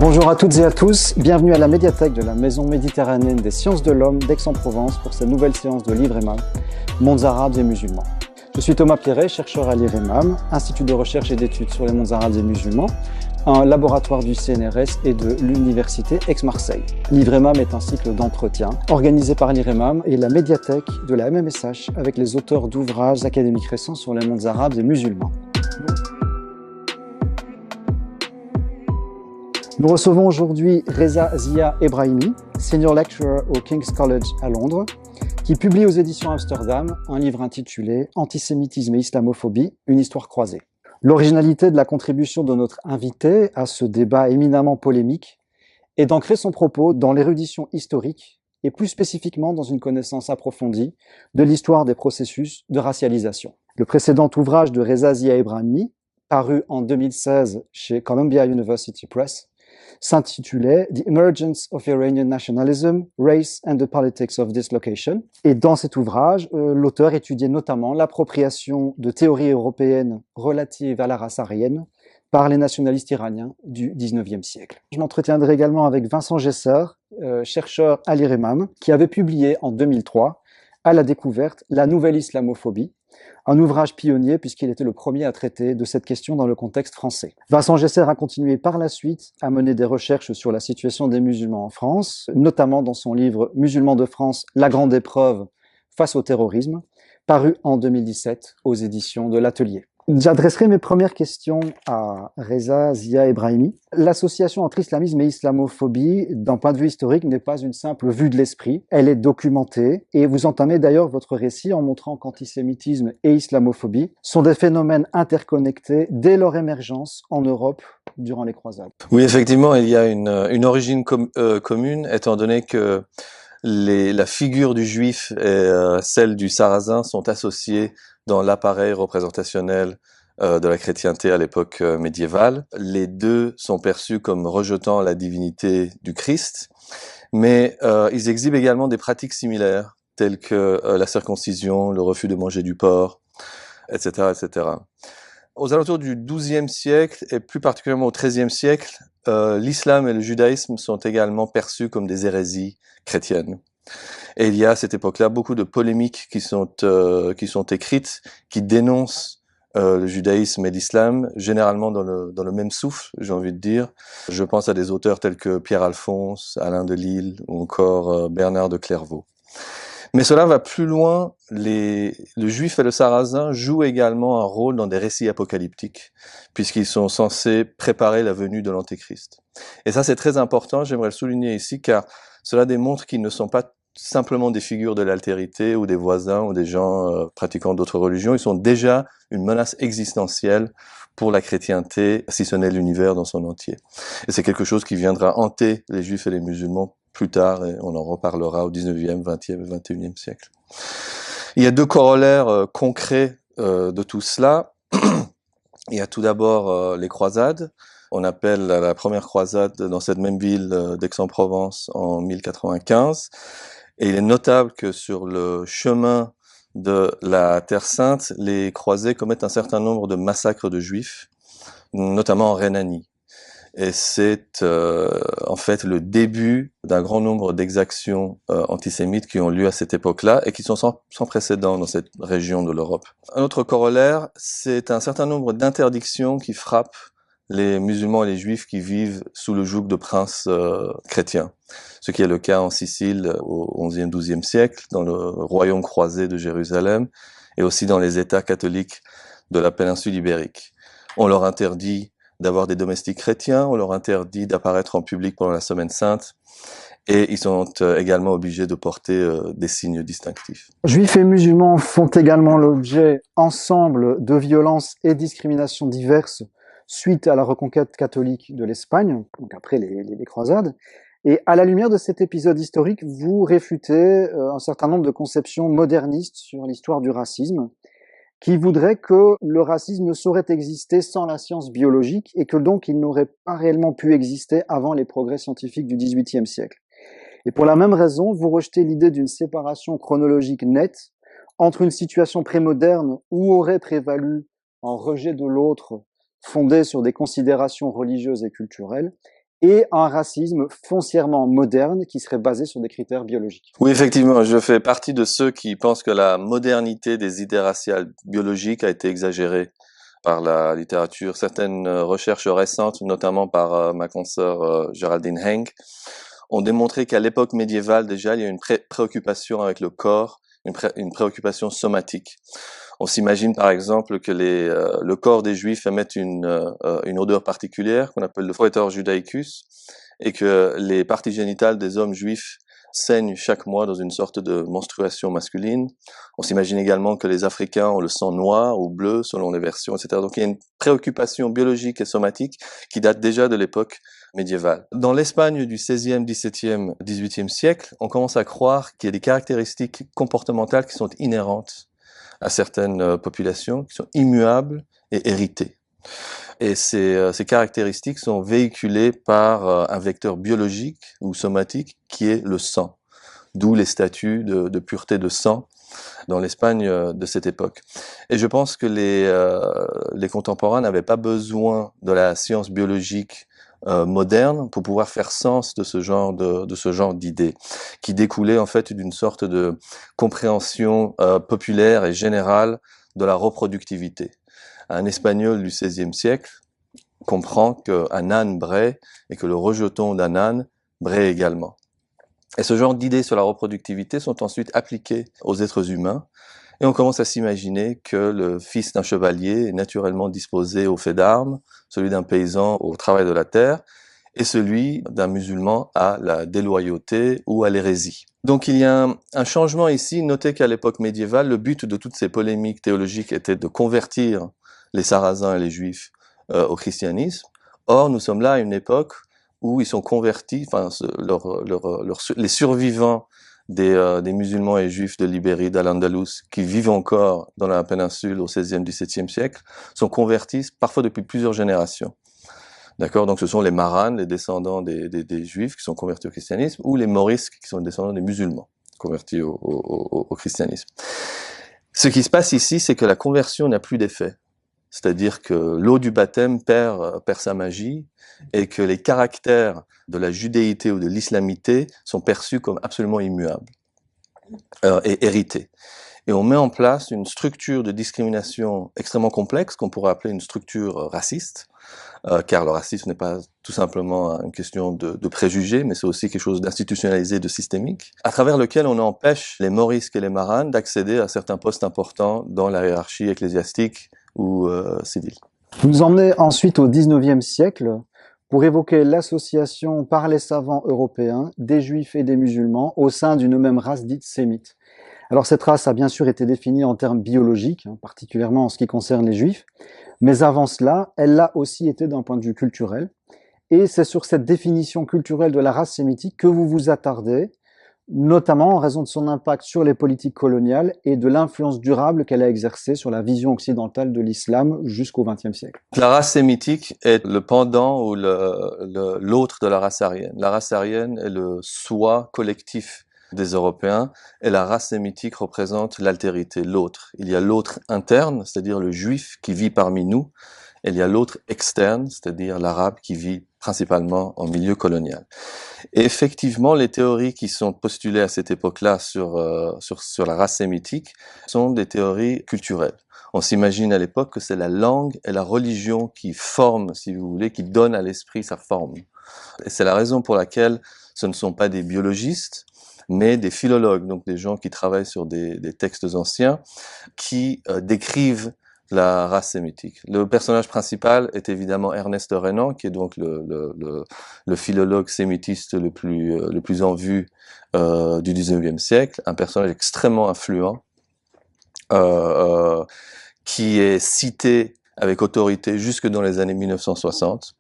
Bonjour à toutes et à tous, bienvenue à la médiathèque de la Maison méditerranéenne des sciences de l'homme d'Aix-en-Provence pour cette nouvelle séance de l'IREMAM, Mondes arabes et musulmans. Je suis Thomas Pierret, chercheur à l'IREMAM, Institut de recherche et d'études sur les mondes arabes et musulmans, un laboratoire du CNRS et de l'Université Aix-Marseille. L'IREMAM est un cycle d'entretien organisé par l'IREMAM et la médiathèque de la MMSH avec les auteurs d'ouvrages académiques récents sur les mondes arabes et musulmans. Nous recevons aujourd'hui Reza Zia Ebrahimi, Senior Lecturer au King's College à Londres, qui publie aux éditions Amsterdam un livre intitulé « Antisémitisme et islamophobie, une histoire croisée ». L'originalité de la contribution de notre invité à ce débat éminemment polémique est d'ancrer son propos dans l'érudition historique et plus spécifiquement dans une connaissance approfondie de l'histoire des processus de racialisation. Le précédent ouvrage de Reza Zia Ebrahimi, paru en 2016 chez Columbia University Press, s'intitulait « The Emergence of Iranian Nationalism, Race and the Politics of Dislocation ». Et dans cet ouvrage, l'auteur étudiait notamment l'appropriation de théories européennes relatives à la race aryenne par les nationalistes iraniens du XIXe siècle. Je m'entretiendrai également avec Vincent Gesser, chercheur à l'IREMAM, qui avait publié en 2003 à la découverte La nouvelle islamophobie, un ouvrage pionnier puisqu'il était le premier à traiter de cette question dans le contexte français. Vincent Gesser a continué par la suite à mener des recherches sur la situation des musulmans en France, notamment dans son livre « Musulmans de France, la grande épreuve face au terrorisme », paru en 2017 aux éditions de l'Atelier. J'adresserai mes premières questions à Reza Zia Ebrahimi. L'association entre islamisme et islamophobie, d'un point de vue historique, n'est pas une simple vue de l'esprit. Elle est documentée et vous entamez d'ailleurs votre récit en montrant qu'antisémitisme et islamophobie sont des phénomènes interconnectés dès leur émergence en Europe durant les croisades. Oui, effectivement, il y a une origine commune, étant donné que la figure du juif et celle du sarrasin sont associées dans l'appareil représentationnel de la chrétienté à l'époque médiévale. Les deux sont perçus comme rejetant la divinité du Christ, mais ils exhibent également des pratiques similaires, telles que la circoncision, le refus de manger du porc, etc., etc. Aux alentours du XIIe siècle, et plus particulièrement au XIIIe siècle, l'islam et le judaïsme sont également perçus comme des hérésies chrétiennes. Et il y a à cette époque-là beaucoup de polémiques qui sont écrites, qui dénoncent le judaïsme et l'islam, généralement dans le même souffle, j'ai envie de dire. Je pense à des auteurs tels que Pierre Alphonse, Alain de Lille ou encore Bernard de Clairvaux. Mais cela va plus loin, le juif et le sarrasin jouent également un rôle dans des récits apocalyptiques, puisqu'ils sont censés préparer la venue de l'Antéchrist. Et ça, c'est très important, j'aimerais le souligner ici, car cela démontre qu'ils ne sont pas simplement des figures de l'altérité ou des voisins ou des gens pratiquant d'autres religions, ils sont déjà une menace existentielle pour la chrétienté, si ce n'est l'univers dans son entier. Et c'est quelque chose qui viendra hanter les juifs et les musulmans plus tard, et on en reparlera au 19e, 20e et 21e siècle. Il y a deux corollaires concrets de tout cela. Il y a tout d'abord les croisades. On appelle la première croisade dans cette même ville d'Aix-en-Provence en 1095. Et il est notable que sur le chemin de la Terre Sainte, les croisés commettent un certain nombre de massacres de juifs, notamment en Rhénanie. Et c'est en fait le début d'un grand nombre d'exactions antisémites qui ont lieu à cette époque-là et qui sont sans précédent dans cette région de l'Europe. Un autre corollaire, c'est un certain nombre d'interdictions qui frappent les musulmans et les juifs qui vivent sous le joug de princes chrétiens. Ce qui est le cas en Sicile au XIe, XIIe siècle, dans le royaume croisé de Jérusalem et aussi dans les États catholiques de la péninsule ibérique. On leur interdit d'avoir des domestiques chrétiens, on leur interdit d'apparaître en public pendant la Semaine Sainte, et ils sont également obligés de porter des signes distinctifs. Juifs et musulmans font également l'objet ensemble de violences et discriminations diverses suite à la reconquête catholique de l'Espagne, donc après les croisades. Et à la lumière de cet épisode historique, vous réfutez un certain nombre de conceptions modernistes sur l'histoire du racisme, qui voudrait que le racisme ne saurait exister sans la science biologique et que donc il n'aurait pas réellement pu exister avant les progrès scientifiques du XVIIIe siècle. Et pour la même raison, vous rejetez l'idée d'une séparation chronologique nette entre une situation prémoderne où aurait prévalu un rejet de l'autre fondé sur des considérations religieuses et culturelles et un racisme foncièrement moderne qui serait basé sur des critères biologiques. Oui, effectivement, je fais partie de ceux qui pensent que la modernité des idées raciales biologiques a été exagérée par la littérature. Certaines recherches récentes, notamment par ma consoeur Geraldine Heng, ont démontré qu'à l'époque médiévale, déjà, il y a une préoccupation avec le corps, une préoccupation somatique. On s'imagine par exemple que le corps des Juifs émette une odeur particulière qu'on appelle le foetor judaicus, et que les parties génitales des hommes juifs saignent chaque mois dans une sorte de menstruation masculine. On s'imagine également que les Africains ont le sang noir ou bleu selon les versions, etc. Donc il y a une préoccupation biologique et somatique qui date déjà de l'époque médiévale. Dans l'Espagne du XVIe, XVIIe, XVIIIe siècle, on commence à croire qu'il y a des caractéristiques comportementales qui sont inhérentes à certaines populations, qui sont immuables et héritées. Et ces caractéristiques sont véhiculées par un vecteur biologique ou somatique qui est le sang, d'où les statuts de pureté de sang dans l'Espagne de cette époque. Et je pense que les contemporains n'avaient pas besoin de la science biologique moderne pour pouvoir faire sens de ce genre d'idées, qui découlaient en fait d'une sorte de compréhension populaire et générale de la reproductivité. Un Espagnol du XVIe siècle comprend qu'un âne braie et que le rejeton d'un âne braie également. Et ce genre d'idées sur la reproductivité sont ensuite appliquées aux êtres humains, et on commence à s'imaginer que le fils d'un chevalier est naturellement disposé au fait d'armes, celui d'un paysan au travail de la terre, et celui d'un musulman à la déloyauté ou à l'hérésie. Donc il y a un changement ici. Notez qu'à l'époque médiévale, le but de toutes ces polémiques théologiques était de convertir les Sarrasins et les Juifs au christianisme. Or, nous sommes là à une époque où ils sont convertis, enfin, les survivants des musulmans et juifs de l'Ibérie, d'Al-Andalus, qui vivent encore dans la péninsule au XVIe, XVIIe siècle, sont convertis parfois depuis plusieurs générations. D'accord? Donc, ce sont les Maranes, les descendants des juifs qui sont convertis au christianisme, ou les Morisques, qui sont les descendants des musulmans convertis au christianisme. Ce qui se passe ici, c'est que la conversion n'a plus d'effet. C'est-à-dire que l'eau du baptême perd sa magie, et que les caractères de la judéité ou de l'islamité sont perçus comme absolument immuables et hérités. Et on met en place une structure de discrimination extrêmement complexe qu'on pourrait appeler une structure raciste, car le racisme n'est pas tout simplement une question de préjugés, mais c'est aussi quelque chose d'institutionnalisé, de systémique, à travers lequel on empêche les Morisques et les Maranes d'accéder à certains postes importants dans la hiérarchie ecclésiastique ou civile. Vous nous emmenez ensuite au XIXe siècle pour évoquer l'association par les savants européens des Juifs et des musulmans au sein d'une même race dite sémite. Alors cette race a bien sûr été définie en termes biologiques, particulièrement en ce qui concerne les Juifs, mais avant cela, elle l'a aussi été d'un point de vue culturel. Et c'est sur cette définition culturelle de la race sémitique que vous vous attardez, notamment en raison de son impact sur les politiques coloniales et de l'influence durable qu'elle a exercée sur la vision occidentale de l'islam jusqu'au XXe siècle. La race sémitique est le pendant ou l'autre de la race aryenne. La race aryenne est le soi collectif des Européens, et la race sémitique représente l'altérité, l'autre. Il y a l'autre interne, c'est-à-dire le juif qui vit parmi nous, et il y a l'autre externe, c'est-à-dire l'arabe qui vit principalement en milieu colonial. Et effectivement, les théories qui sont postulées à cette époque-là sur la race sémitique sont des théories culturelles. On s'imagine à l'époque que c'est la langue et la religion qui forment, si vous voulez, qui donnent à l'esprit sa forme. Et c'est la raison pour laquelle ce ne sont pas des biologistes, mais des philologues, donc des gens qui travaillent sur des textes anciens, qui décrivent la race sémitique. Le personnage principal est évidemment Ernest Renan, qui est donc le philologue sémitiste le plus en vue du XIXe siècle, un personnage extrêmement influent, qui est cité avec autorité jusque dans les années 1960,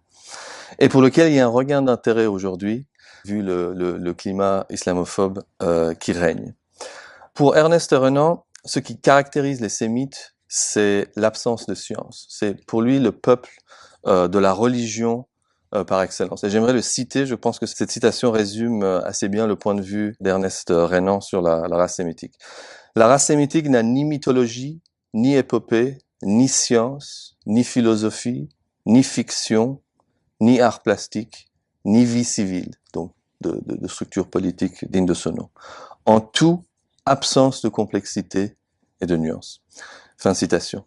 et pour lequel il y a un regain d'intérêt aujourd'hui, vu le climat islamophobe qui règne. Pour Ernest Renan, ce qui caractérise les sémites, c'est l'absence de science. C'est pour lui le peuple de la religion par excellence. Et j'aimerais le citer, je pense que cette citation résume assez bien le point de vue d'Ernest Renan sur la race sémitique. La race sémitique n'a ni mythologie, ni épopée, ni science, ni philosophie, ni fiction, ni art plastique, ni vie civile, donc de structure politique digne de ce nom. En tout, absence de complexité et de nuances. Fin de citation.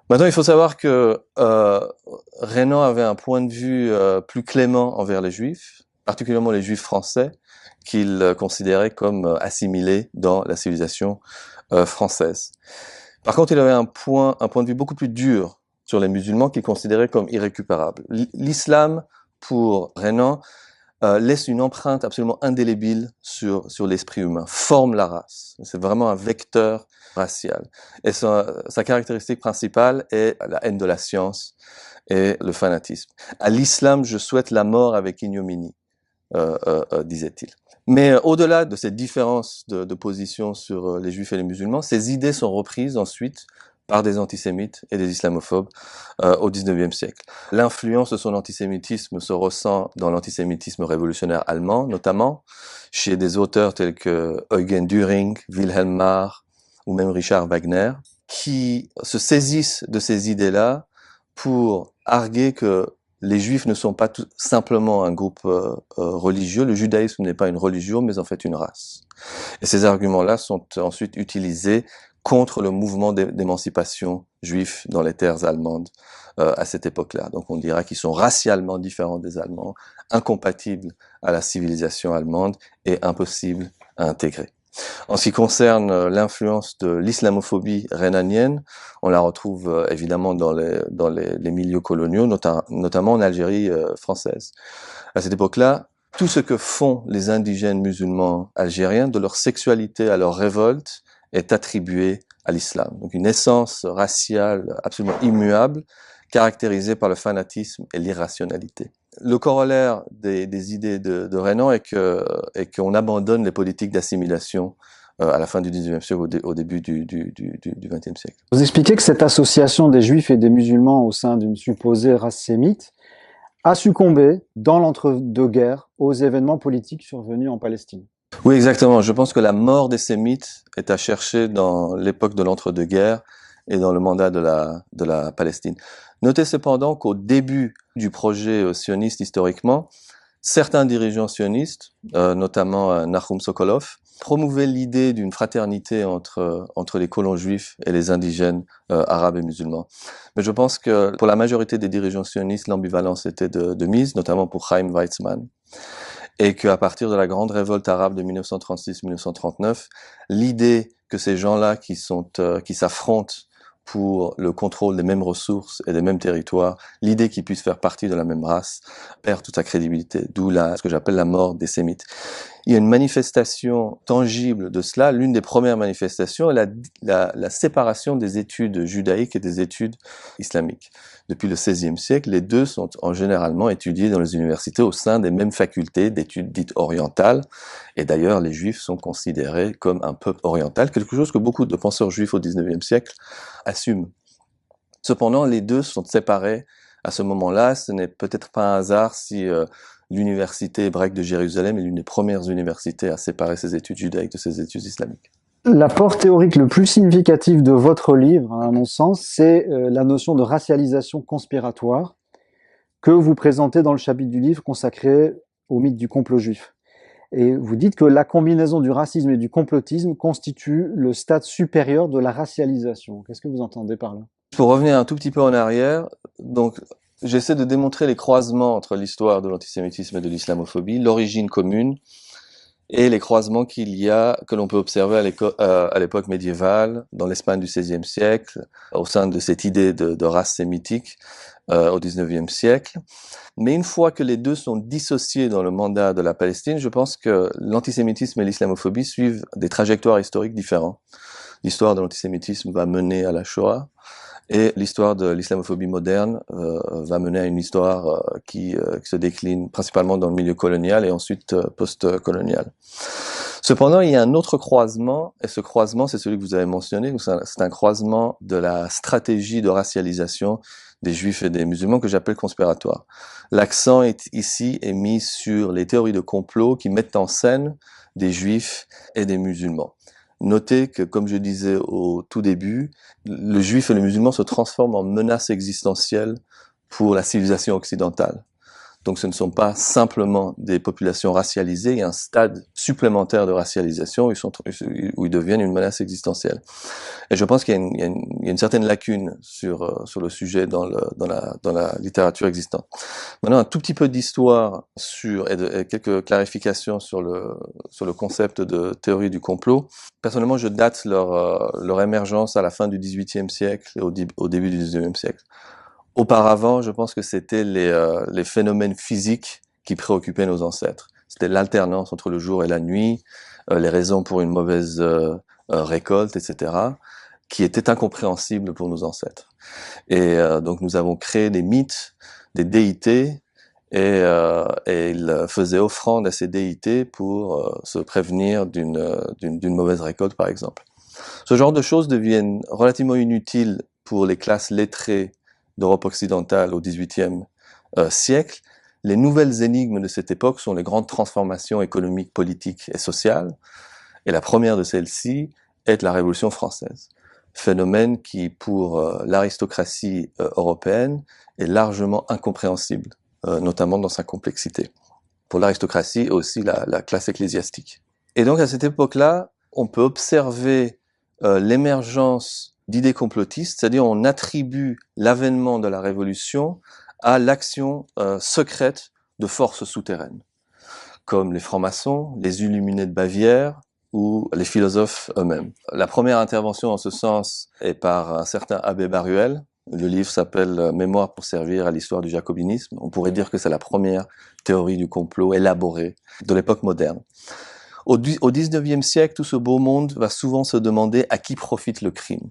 Maintenant, il faut savoir que Renan avait un point de vue plus clément envers les Juifs, particulièrement les Juifs français, qu'il considérait comme assimilés dans la civilisation française. Par contre, il avait un point de vue beaucoup plus dur sur les musulmans qu'il considérait comme irrécupérables. L'islam, pour Renan, laisse une empreinte absolument indélébile sur l'esprit humain, forme la race. C'est vraiment un vecteur racial. Et sa caractéristique principale est la haine de la science et le fanatisme. À l'islam, je souhaite la mort avec ignominie, disait-il. Mais au-delà de cette différence de position sur les juifs et les musulmans, ces idées sont reprises ensuite par des antisémites et des islamophobes au XIXe siècle. L'influence de son antisémitisme se ressent dans l'antisémitisme révolutionnaire allemand, notamment chez des auteurs tels que Eugen Düring, Wilhelm Marr ou même Richard Wagner, qui se saisissent de ces idées-là pour arguer que les Juifs ne sont pas tout simplement un groupe religieux, le judaïsme n'est pas une religion, mais en fait une race. Et ces arguments-là sont ensuite utilisés contre le mouvement d'émancipation juif dans les terres allemandes à cette époque-là. Donc on dira qu'ils sont racialement différents des Allemands, incompatibles à la civilisation allemande et impossibles à intégrer. En ce qui concerne l'influence de l'islamophobie rhénanienne, on la retrouve évidemment dans les milieux coloniaux, notamment en Algérie française. À cette époque-là, tout ce que font les indigènes musulmans algériens, de leur sexualité à leur révolte, est attribué à l'islam. Donc une essence raciale absolument immuable, caractérisée par le fanatisme et l'irrationalité. Le corollaire des idées de Renan est qu'on abandonne les politiques d'assimilation à la fin du XIXe siècle, au début du XXe siècle. Vous expliquez que cette association des juifs et des musulmans au sein d'une supposée race sémite a succombé dans l'entre-deux-guerres aux événements politiques survenus en Palestine. Oui, exactement. Je pense que la mort des Sémites est à chercher dans l'époque de l'entre-deux-guerres et dans le mandat de la Palestine. Notez cependant qu'au début du projet sioniste historiquement, certains dirigeants sionistes, notamment Nahum Sokolov, promouvaient l'idée d'une fraternité entre les colons juifs et les indigènes arabes et musulmans. Mais je pense que pour la majorité des dirigeants sionistes, l'ambivalence était de mise, notamment pour Chaim Weizmann. Et qu'à partir de la grande révolte arabe de 1936-1939, l'idée que ces gens-là qui s'affrontent pour le contrôle des mêmes ressources et des mêmes territoires, l'idée qu'ils puissent faire partie de la même race perd toute sa crédibilité, d'où ce que j'appelle la mort des Sémites. Il y a une manifestation tangible de cela. L'une des premières manifestations est la séparation des études judaïques et des études islamiques. Depuis le XVIe siècle, les deux sont généralement étudiés dans les universités au sein des mêmes facultés d'études dites orientales. Et d'ailleurs, les Juifs sont considérés comme un peuple oriental, quelque chose que beaucoup de penseurs juifs au XIXe siècle assument. Cependant, les deux sont séparés à ce moment-là. Ce n'est peut-être pas un hasard si l'université hébraïque de Jérusalem est l'une des premières universités à séparer ses études judaïques de ses études islamiques. L'apport théorique le plus significatif de votre livre, à mon sens, c'est la notion de racialisation conspiratoire que vous présentez dans le chapitre du livre consacré au mythe du complot juif. Et vous dites que la combinaison du racisme et du complotisme constitue le stade supérieur de la racialisation. Qu'est-ce que vous entendez par là? Pour revenir un tout petit peu en arrière, donc j'essaie de démontrer les croisements entre l'histoire de l'antisémitisme et de l'islamophobie, l'origine commune et les croisements que l'on peut observer à l'époque médiévale, dans l'Espagne du XVIe siècle, au sein de cette idée de race sémitique au XIXe siècle. Mais une fois que les deux sont dissociés dans le mandat de la Palestine, je pense que l'antisémitisme et l'islamophobie suivent des trajectoires historiques différentes. L'histoire de l'antisémitisme va mener à la Shoah, et l'histoire de l'islamophobie moderne va mener à une histoire qui se décline principalement dans le milieu colonial et ensuite post-colonial. Cependant, il y a un autre croisement, et ce croisement, c'est celui que vous avez mentionné, c'est un croisement de la stratégie de racialisation des Juifs et des musulmans que j'appelle conspiratoire. L'accent ici est mis sur les théories de complot qui mettent en scène des Juifs et des musulmans. Notez que, comme je disais au tout début, le juif et le musulman se transforment en menace existentielle pour la civilisation occidentale. Donc ce ne sont pas simplement des populations racialisées, il y a un stade supplémentaire de racialisation où ils deviennent une menace existentielle. Et je pense qu'il y a une certaine lacune sur le sujet dans la littérature existante. Maintenant, un tout petit peu d'histoire et quelques clarifications sur le concept de théorie du complot. Personnellement, je date leur émergence à la fin du XVIIIe siècle et au début du XIXe siècle. Auparavant, je pense que c'était les phénomènes physiques qui préoccupaient nos ancêtres. C'était l'alternance entre le jour et la nuit, les raisons pour une mauvaise récolte, etc., qui étaient incompréhensibles pour nos ancêtres. Et donc nous avons créé des mythes, des déités, et ils faisaient offrande à ces déités pour se prévenir d'une mauvaise récolte, par exemple. Ce genre de choses deviennent relativement inutiles pour les classes lettrées d'Europe occidentale au XVIIIe siècle. Les nouvelles énigmes de cette époque sont les grandes transformations économiques, politiques et sociales. Et la première de celles-ci est la Révolution française. Phénomène qui, pour l'aristocratie européenne, est largement incompréhensible, notamment dans sa complexité. Pour l'aristocratie et aussi la classe ecclésiastique. Et donc à cette époque-là, on peut observer l'émergence d'idées complotistes, c'est-à-dire on attribue l'avènement de la Révolution à l'action secrète de forces souterraines, comme les francs-maçons, les illuminés de Bavière ou les philosophes eux-mêmes. La première intervention en ce sens est par un certain Abbé Baruel. Le livre s'appelle « Mémoire pour servir à l'histoire du jacobinisme ». On pourrait dire que c'est la première théorie du complot élaborée de l'époque moderne. Au XIXe siècle, tout ce beau monde va souvent se demander à qui profite le crime.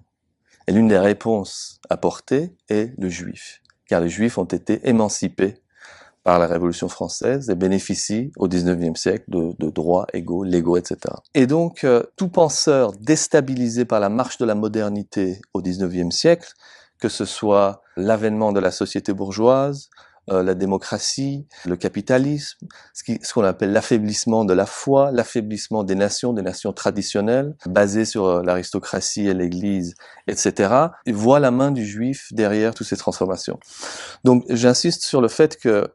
Et l'une des réponses apportées est le juif, car les juifs ont été émancipés par la Révolution française et bénéficient au XIXe siècle de droits égaux, légaux, etc. Et donc, tout penseur déstabilisé par la marche de la modernité au XIXe siècle, que ce soit l'avènement de la société bourgeoise, la démocratie, le capitalisme, ce qu'on appelle l'affaiblissement de la foi, l'affaiblissement des nations traditionnelles, basées sur l'aristocratie et l'Église, etc., et voit la main du juif derrière toutes ces transformations. Donc j'insiste sur le fait que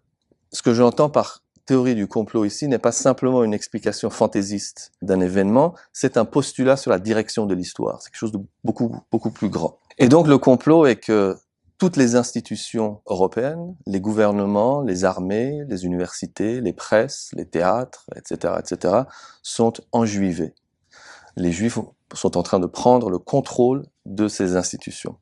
ce que j'entends par théorie du complot ici n'est pas simplement une explication fantaisiste d'un événement, c'est un postulat sur la direction de l'histoire. C'est quelque chose de beaucoup plus grand. Et donc le complot est que toutes les institutions européennes, les gouvernements, les armées, les universités, les presses, les théâtres, etc., sont enjuivés. Les Juifs sont en train de prendre le contrôle de ces institutions.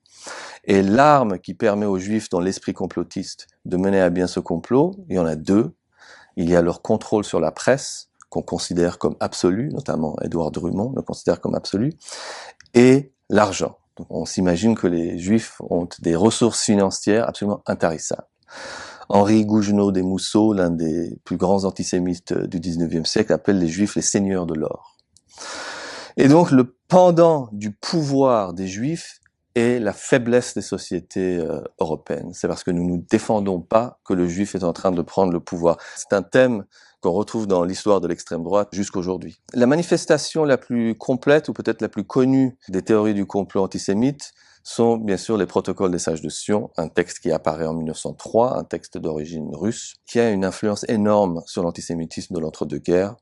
Et l'arme qui permet aux Juifs, dans l'esprit complotiste, de mener à bien ce complot, il y en a deux. Il y a leur contrôle sur la presse, qu'on considère comme absolu, notamment Édouard Drummond le considère comme absolu, et l'argent. Donc on s'imagine que les Juifs ont des ressources financières absolument intarissables. Henri Gougenot des Mousseaux, l'un des plus grands antisémites du XIXe siècle, appelle les Juifs les seigneurs de l'or. Et donc le pendant du pouvoir des Juifs est la faiblesse des sociétés européennes. C'est parce que nous ne défendons pas que le Juif est en train de prendre le pouvoir. C'est un thème qu'on retrouve dans l'histoire de l'extrême droite jusqu'aujourd'hui. La manifestation la plus complète, ou peut-être la plus connue des théories du complot antisémite, sont bien sûr les protocoles des sages de Sion, un texte qui apparaît en 1903, un texte d'origine russe, qui a une influence énorme sur l'antisémitisme de l'entre-deux-guerres,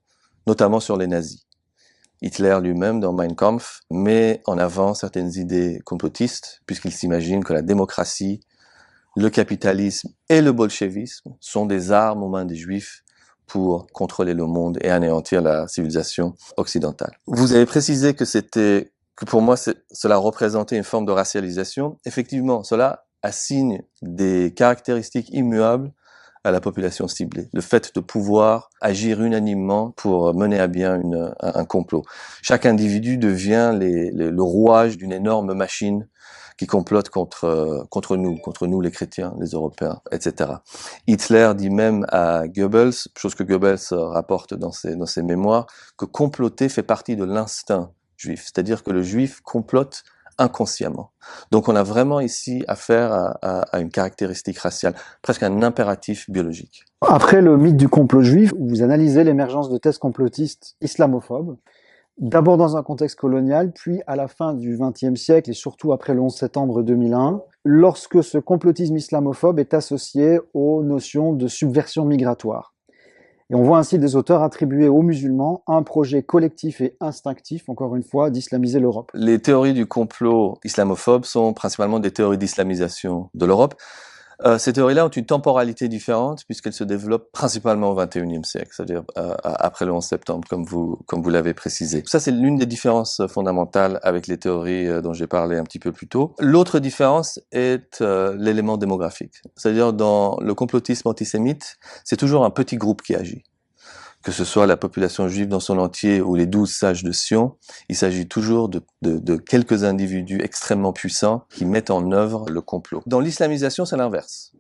notamment sur les nazis. Hitler lui-même, dans Mein Kampf, met en avant certaines idées complotistes, puisqu'il s'imagine que la démocratie, le capitalisme et le bolchevisme sont des armes aux mains des Juifs pour contrôler le monde et anéantir la civilisation occidentale. Vous avez précisé que pour moi, cela représentait une forme de racialisation. Effectivement, cela assigne des caractéristiques immuables à la population ciblée. Le fait de pouvoir agir unanimement pour mener à bien un complot. Chaque individu devient le rouage d'une énorme machine qui complote contre nous les chrétiens, les Européens, etc. Hitler dit même à Goebbels, chose que Goebbels rapporte dans ses mémoires, que comploter fait partie de l'instinct juif, c'est-à-dire que le juif complote inconsciemment. Donc on a vraiment ici affaire à une caractéristique raciale, presque un impératif biologique. Après le mythe du complot juif, vous analysez l'émergence de thèses complotistes islamophobes, d'abord dans un contexte colonial, puis à la fin du XXe siècle et surtout après le 11 septembre 2001, lorsque ce complotisme islamophobe est associé aux notions de subversion migratoire. Et on voit ainsi des auteurs attribuer aux musulmans un projet collectif et instinctif, encore une fois, d'islamiser l'Europe. Les théories du complot islamophobe sont principalement des théories d'islamisation de l'Europe. Ces théories-là ont une temporalité différente puisqu'elles se développent principalement au XXIe siècle, c'est-à-dire après le 11 septembre, comme vous l'avez précisé. Ça, c'est l'une des différences fondamentales avec les théories dont j'ai parlé un petit peu plus tôt. L'autre différence est l'élément démographique. C'est-à-dire dans le complotisme antisémite, c'est toujours un petit groupe qui agit. Que ce soit la population juive dans son entier ou les 12 sages de Sion, il s'agit toujours de quelques individus extrêmement puissants qui mettent en œuvre le complot. Dans l'islamisation, c'est l'inverse.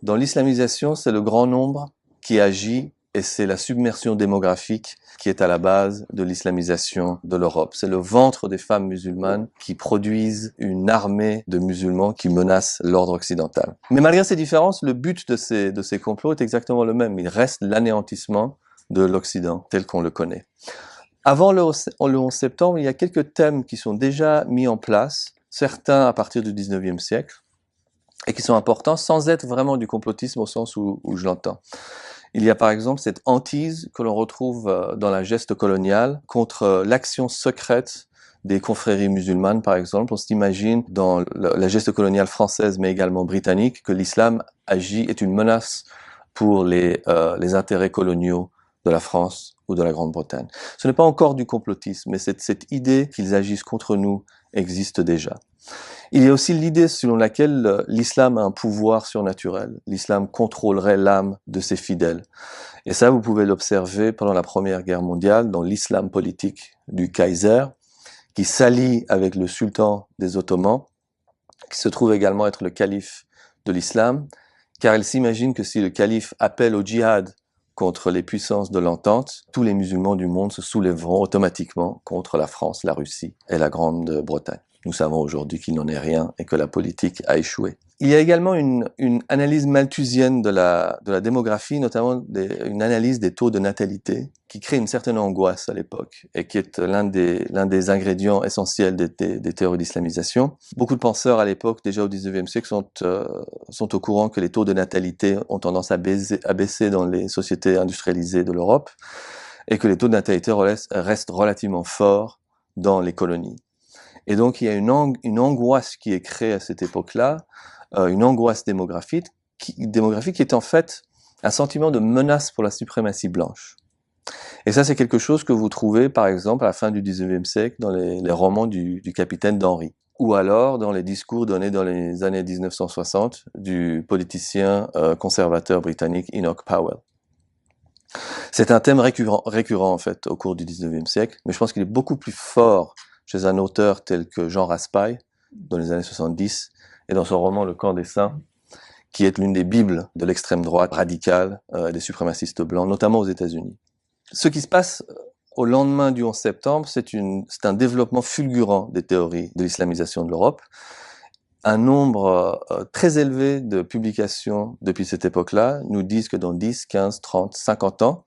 Dans l'islamisation, c'est le grand nombre qui agit et c'est la submersion démographique qui est à la base de l'islamisation de l'Europe. C'est le ventre des femmes musulmanes qui produisent une armée de musulmans qui menacent l'ordre occidental. Mais malgré ces différences, le but de ces complots est exactement le même. Il reste l'anéantissement de l'Occident tel qu'on le connaît. Avant le 11 septembre, il y a quelques thèmes qui sont déjà mis en place, certains à partir du 19e siècle, et qui sont importants sans être vraiment du complotisme au sens où je l'entends. Il y a par exemple cette hantise que l'on retrouve dans la geste coloniale contre l'action secrète des confréries musulmanes, par exemple. On s'imagine dans la geste coloniale française, mais également britannique, que l'islam est une menace pour les intérêts coloniaux de la France ou de la Grande-Bretagne. Ce n'est pas encore du complotisme, mais cette idée qu'ils agissent contre nous existe déjà. Il y a aussi l'idée selon laquelle l'islam a un pouvoir surnaturel. L'islam contrôlerait l'âme de ses fidèles. Et ça, vous pouvez l'observer pendant la Première Guerre mondiale, dans l'islam politique du Kaiser, qui s'allie avec le sultan des Ottomans, qui se trouve également être le calife de l'islam, car il s'imagine que si le calife appelle au djihad contre les puissances de l'entente, tous les musulmans du monde se soulèveront automatiquement contre la France, la Russie et la Grande-Bretagne. Nous savons aujourd'hui qu'il n'en est rien et que la politique a échoué. Il y a également une analyse malthusienne de la démographie, notamment une analyse des taux de natalité, qui crée une certaine angoisse à l'époque et qui est l'un des ingrédients essentiels des théories d'islamisation. Beaucoup de penseurs à l'époque, déjà au 19e siècle, sont au courant que les taux de natalité ont tendance à baisser dans les sociétés industrialisées de l'Europe et que les taux de natalité restent relativement forts dans les colonies. Et donc il y a une angoisse qui est créée à cette époque-là, une angoisse démographique qui est en fait un sentiment de menace pour la suprématie blanche. Et ça, c'est quelque chose que vous trouvez, par exemple, à la fin du 19e siècle dans les romans du capitaine d'Henry, ou alors dans les discours donnés dans les années 1960 du politicien conservateur britannique Enoch Powell. C'est un thème récurrent en fait au cours du 19e siècle, mais je pense qu'il est beaucoup plus fort chez un auteur tel que Jean Raspail, dans les années 70, et dans son roman Le Camp des Saints, qui est l'une des bibles de l'extrême droite radicale des suprémacistes blancs, notamment aux États-Unis. Ce qui se passe au lendemain du 11 septembre, c'est un développement fulgurant des théories de l'islamisation de l'Europe. Un nombre très élevé de publications depuis cette époque-là nous disent que dans 10, 15, 30, 50 ans,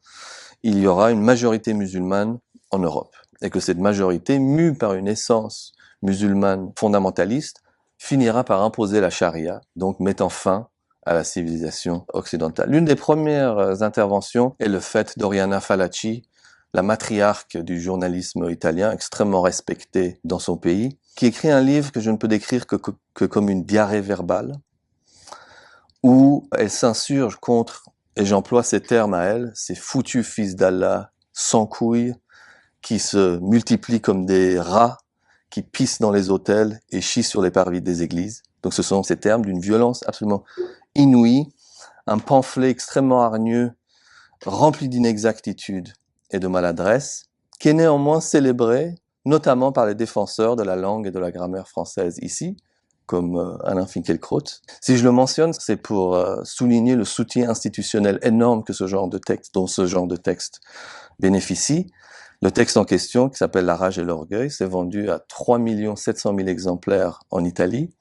il y aura une majorité musulmane en Europe. Et que cette majorité, mue par une essence musulmane fondamentaliste, finira par imposer la charia, donc mettant fin à la civilisation occidentale. L'une des premières interventions est le fait d'Oriana Fallaci, la matriarche du journalisme italien, extrêmement respectée dans son pays, qui écrit un livre que je ne peux décrire que comme une diarrhée verbale, où elle s'insurge contre, et j'emploie ces termes à elle, ces foutus fils d'Allah sans couilles, qui se multiplient comme des rats, qui pissent dans les autels et chient sur les parvis des églises. Donc ce sont ces termes d'une violence absolument inouïe, un pamphlet extrêmement hargneux, rempli d'inexactitudes et de maladresse, qui est néanmoins célébré, notamment par les défenseurs de la langue et de la grammaire française ici, comme Alain Finkielkraut. Si je le mentionne, c'est pour souligner le soutien institutionnel énorme que dont ce genre de texte bénéficie. Le texte en question, qui s'appelle La rage et l'orgueil, s'est vendu à 3 700 000 exemplaires en Italie,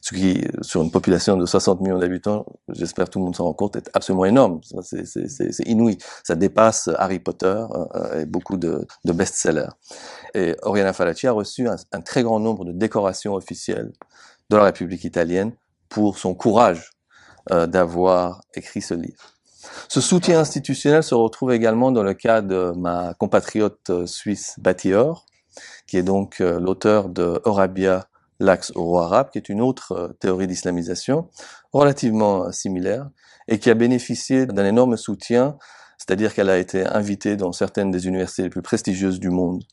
ce qui, sur une population de 60 millions d'habitants, j'espère que tout le monde s'en rend compte, est absolument énorme. C'est inouï. Ça dépasse Harry Potter et beaucoup de best-sellers. Et Oriana Fallaci a reçu un très grand nombre de décorations officielles de la République italienne pour son courage d'avoir écrit ce livre. Ce soutien institutionnel se retrouve également dans le cas de ma compatriote suisse Batior, qui est donc l'auteur de Eurabia, l'axe au roi arabe, qui est une autre théorie d'islamisation relativement similaire et qui a bénéficié d'un énorme soutien, c'est-à-dire qu'elle a été invitée dans certaines des universités les plus prestigieuses du monde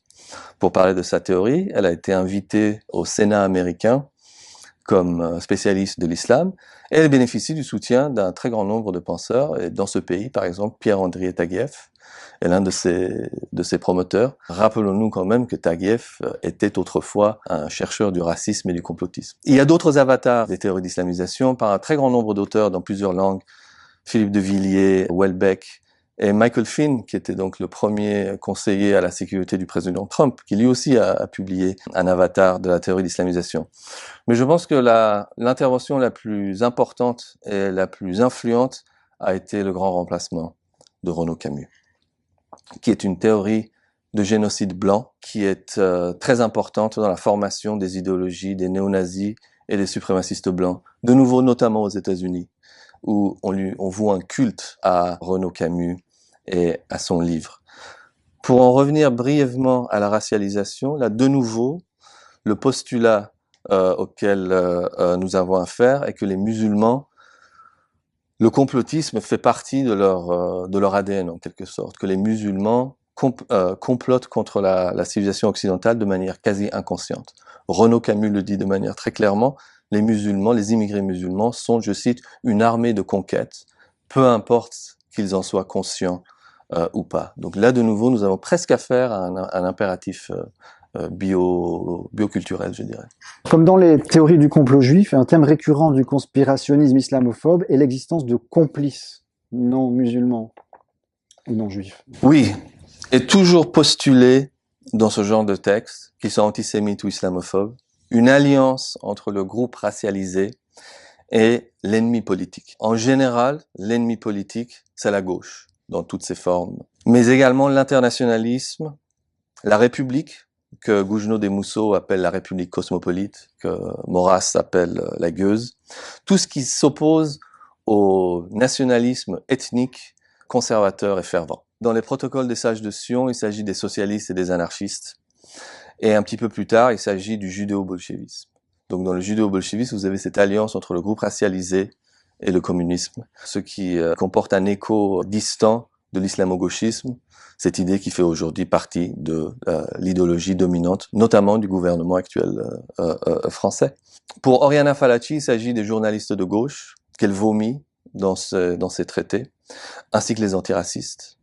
pour parler de sa théorie. Elle a été invitée au Sénat américain comme spécialiste de l'islam, et elle bénéficie du soutien d'un très grand nombre de penseurs, et dans ce pays, par exemple, Pierre-André Taguieff est l'un de ses promoteurs. Rappelons-nous quand même que Taguieff était autrefois un chercheur du racisme et du complotisme. Il y a d'autres avatars des théories d'islamisation par un très grand nombre d'auteurs dans plusieurs langues, Philippe de Villiers, Welbeck, et Michael Finn, qui était donc le premier conseiller à la sécurité du président Trump, qui lui aussi a publié un avatar de la théorie d'islamisation. Mais je pense que l'intervention la plus importante et la plus influente a été le grand remplacement de Renaud Camus, qui est une théorie de génocide blanc qui est très importante dans la formation des idéologies des néo-nazis et des suprémacistes blancs, de nouveau notamment aux États-Unis, où on voue un culte à Renaud Camus et à son livre. Pour en revenir brièvement à la racialisation, là de nouveau, le postulat auquel nous avons affaire est que les musulmans, le complotisme fait partie de leur ADN en quelque sorte, que les musulmans complotent contre la civilisation occidentale de manière quasi inconsciente. Renaud Camus le dit de manière très clairement, les musulmans, les immigrés musulmans sont, je cite, une armée de conquête, peu importe qu'ils en soient conscients ou pas. Donc là, de nouveau, nous avons presque affaire à un impératif bioculturel, je dirais. Comme dans les théories du complot juif, un thème récurrent du conspirationnisme islamophobe est l'existence de complices non musulmans ou non juifs. Oui, et toujours postulé dans ce genre de texte, qu'ils soient antisémites ou islamophobes, une alliance entre le groupe racialisé et l'ennemi politique. En général, l'ennemi politique, c'est la gauche, dans toutes ses formes. Mais également l'internationalisme, la République, que Gougenot des Mousseaux appelle la République cosmopolite, que Maurras appelle la gueuse. Tout ce qui s'oppose au nationalisme ethnique, conservateur et fervent. Dans les protocoles des sages de Sion, il s'agit des socialistes et des anarchistes. Et un petit peu plus tard, il s'agit du judéo-bolchevisme. Donc dans le judéo-bolchevisme, vous avez cette alliance entre le groupe racialisé et le communisme, ce qui comporte un écho distant de l'islamo-gauchisme, cette idée qui fait aujourd'hui partie de l'idéologie dominante, notamment du gouvernement actuel français. Pour Oriana Fallaci, il s'agit des journalistes de gauche qu'elle vomit dans ses traités, ainsi que les antiracistes.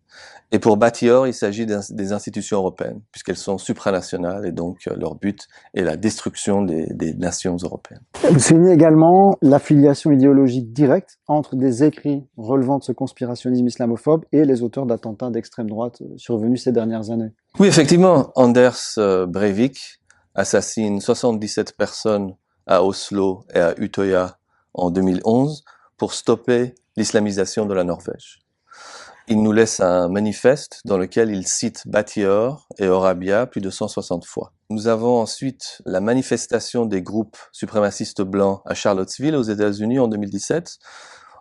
Et pour Batior, il s'agit des institutions européennes, puisqu'elles sont supranationales, et donc leur but est la destruction des nations européennes. Vous soulignez également l'affiliation idéologique directe entre des écrits relevant de ce conspirationnisme islamophobe et les auteurs d'attentats d'extrême droite survenus ces dernières années. Oui, effectivement, Anders Breivik assassine 77 personnes à Oslo et à Utøya en 2011 pour stopper l'islamisation de la Norvège. Il nous laisse un manifeste dans lequel il cite Batior et Eurabia plus de 160 fois. Nous avons ensuite la manifestation des groupes suprémacistes blancs à Charlottesville aux États-Unis en 2017,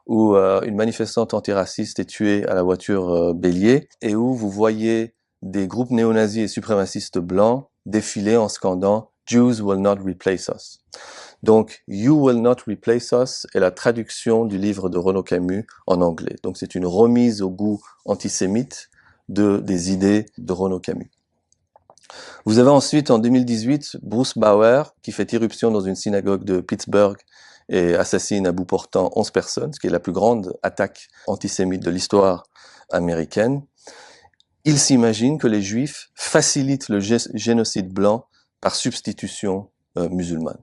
où une manifestante antiraciste est tuée à la voiture bélier et où vous voyez des groupes néo-nazis et suprémacistes blancs défiler en scandant « Jews will not replace us ». Donc, You Will Not Replace Us est la traduction du livre de Renaud Camus en anglais. Donc, c'est une remise au goût antisémite des idées de Renaud Camus. Vous avez ensuite, en 2018, Bruce Bauer, qui fait irruption dans une synagogue de Pittsburgh et assassine à bout portant 11 personnes, ce qui est la plus grande attaque antisémite de l'histoire américaine. Il s'imagine que les Juifs facilitent le génocide blanc par substitution musulmane.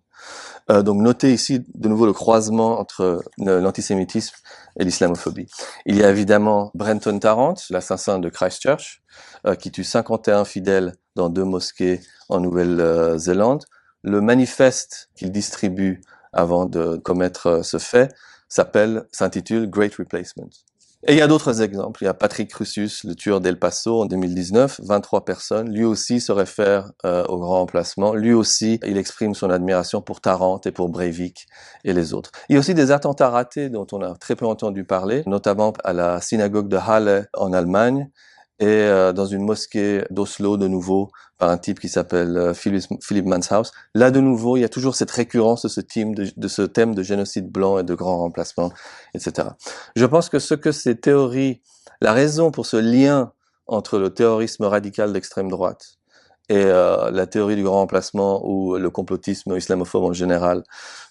Donc notez ici de nouveau le croisement entre l'antisémitisme et l'islamophobie. Il y a évidemment Brenton Tarrant, l'assassin de Christchurch, qui tue 51 fidèles dans 2 mosquées en Nouvelle-Zélande. Le manifeste qu'il distribue avant de commettre ce fait, s'intitule Great Replacement. Et il y a d'autres exemples. Il y a Patrick Crusius, le tueur d'El Paso en 2019, 23 personnes. Lui aussi se réfère au grand remplacement. Lui aussi, il exprime son admiration pour Tarrant et pour Breivik et les autres. Il y a aussi des attentats ratés dont on a très peu entendu parler, notamment à la synagogue de Halle en Allemagne et dans une mosquée d'Oslo de nouveau par un type qui s'appelle Philipp Manshaus. Là de nouveau, il y a toujours cette récurrence de ce thème de génocide blanc et de grand remplacement, etc. Je pense que ces théories, la raison pour ce lien entre le terrorisme radical d'extrême droite et la théorie du grand remplacement ou le complotisme islamophobe en général,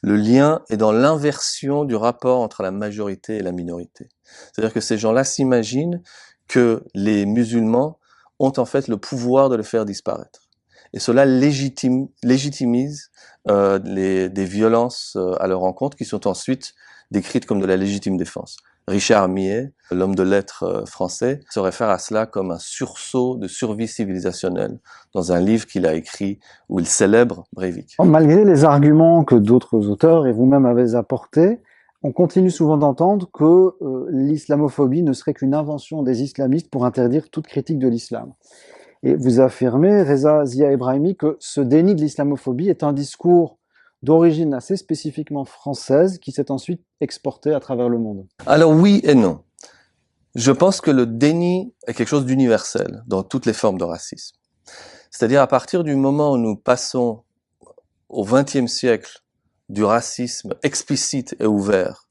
le lien est dans l'inversion du rapport entre la majorité et la minorité. C'est-à-dire que ces gens-là s'imaginent que les musulmans ont en fait le pouvoir de le faire disparaître. Et cela légitimise des violences à leur encontre qui sont ensuite décrites comme de la légitime défense. Richard Millet, l'homme de lettres français, se réfère à cela comme un sursaut de survie civilisationnelle dans un livre qu'il a écrit où il célèbre Breivik. Malgré les arguments que d'autres auteurs et vous-même avez apportés, on continue souvent d'entendre que l'islamophobie ne serait qu'une invention des islamistes pour interdire toute critique de l'islam. Et vous affirmez, Reza Zia Ebrahimi, que ce déni de l'islamophobie est un discours d'origine assez spécifiquement française qui s'est ensuite exporté à travers le monde. Alors oui et non. Je pense que le déni est quelque chose d'universel dans toutes les formes de racisme. C'est-à-dire à partir du moment où nous passons au XXe siècle du racisme explicite et ouvert,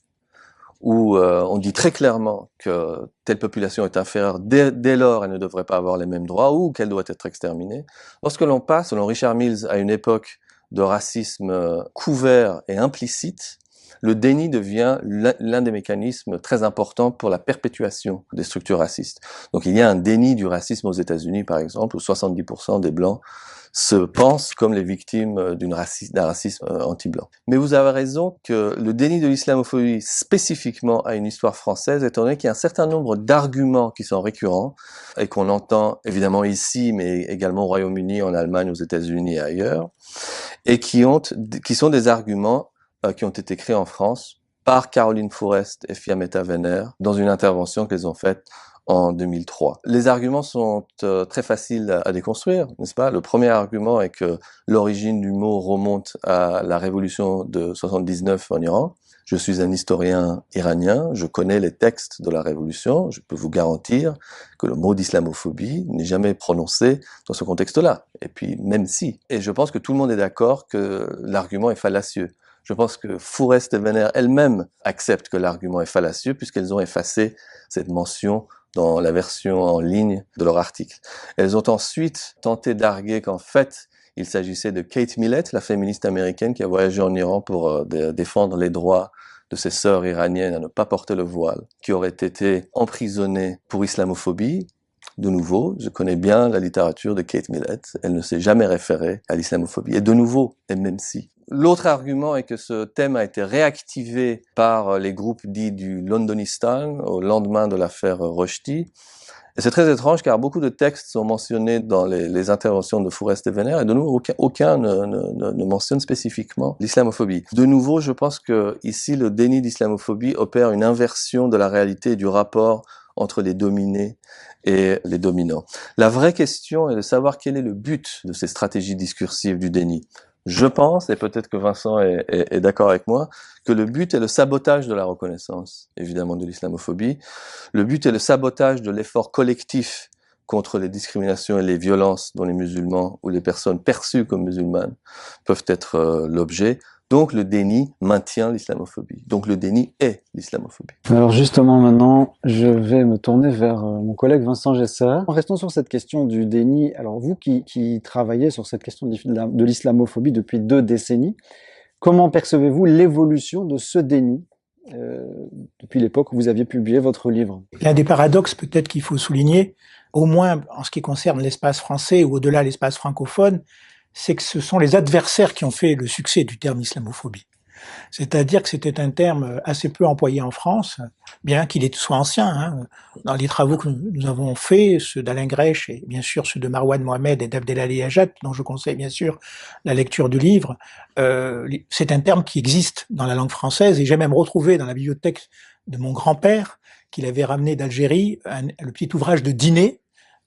où on dit très clairement que telle population est inférieure, dès lors elle ne devrait pas avoir les mêmes droits ou qu'elle doit être exterminée. Lorsque l'on passe, selon Richard Mills, à une époque de racisme couvert et implicite, le déni devient l'un des mécanismes très importants pour la perpétuation des structures racistes. Donc il y a un déni du racisme aux États-Unis, par exemple, où 70% des Blancs se pensent comme les victimes d'un racisme anti-blanc. Mais vous avez raison que le déni de l'islamophobie spécifiquement a une histoire française, étant donné qu'il y a un certain nombre d'arguments qui sont récurrents et qu'on entend évidemment ici, mais également au Royaume-Uni, en Allemagne, aux États-Unis et ailleurs, et qui sont des arguments qui ont été créés en France par Caroline Fourest et Fiammetta Wener dans une intervention qu'elles ont faite en 2003. Les arguments sont très faciles à déconstruire, n'est-ce pas? Le premier argument est que l'origine du mot remonte à la révolution de 79 en Iran. Je suis un historien iranien, je connais les textes de la révolution, je peux vous garantir que le mot d'islamophobie n'est jamais prononcé dans ce contexte-là. Et puis, même si. Et je pense que tout le monde est d'accord que l'argument est fallacieux. Je pense que Fourest et Wener elles-mêmes acceptent que l'argument est fallacieux puisqu'elles ont effacé cette mention dans la version en ligne de leur article. Elles ont ensuite tenté d'arguer qu'en fait, il s'agissait de Kate Millett, la féministe américaine qui a voyagé en Iran pour défendre les droits de ses sœurs iraniennes à ne pas porter le voile, qui aurait été emprisonnée pour islamophobie. De nouveau, je connais bien la littérature de Kate Millett, elle ne s'est jamais référée à l'islamophobie. Et de nouveau, et même si. L'autre argument est que ce thème a été réactivé par les groupes dits du Londonistan au lendemain de l'affaire Rushdie. Et c'est très étrange car beaucoup de textes sont mentionnés dans les interventions de Fourest et Wener et de nouveau aucun ne mentionne spécifiquement l'islamophobie. De nouveau, je pense que ici le déni d'islamophobie opère une inversion de la réalité et du rapport entre les dominés et les dominants. La vraie question est de savoir quel est le but de ces stratégies discursives du déni. Je pense, et peut-être que Vincent est d'accord avec moi, que le but est le sabotage de la reconnaissance, évidemment, de l'islamophobie. Le but est le sabotage de l'effort collectif contre les discriminations et les violences dont les musulmans ou les personnes perçues comme musulmanes peuvent être l'objet. Donc le déni maintient l'islamophobie. Donc le déni est l'islamophobie. Alors justement maintenant, je vais me tourner vers mon collègue Vincent Gesser. Restons sur cette question du déni. Alors vous qui travaillez sur cette question de l'islamophobie depuis 2 décennies, comment percevez-vous l'évolution de ce déni depuis l'époque où vous aviez publié votre livre? L'un des paradoxes peut-être qu'il faut souligner, au moins en ce qui concerne l'espace français ou au-delà l'espace francophone, c'est que ce sont les adversaires qui ont fait le succès du terme islamophobie. C'est-à-dire que c'était un terme assez peu employé en France, bien qu'il soit ancien. Hein. Dans les travaux que nous avons faits, ceux d'Alain Grèche et bien sûr ceux de Marwan Mohamed et d'Abdelali Ajat, dont je conseille bien sûr la lecture du livre, c'est un terme qui existe dans la langue française et j'ai même retrouvé dans la bibliothèque de mon grand-père, qu'il avait ramené d'Algérie, le petit ouvrage de Diné,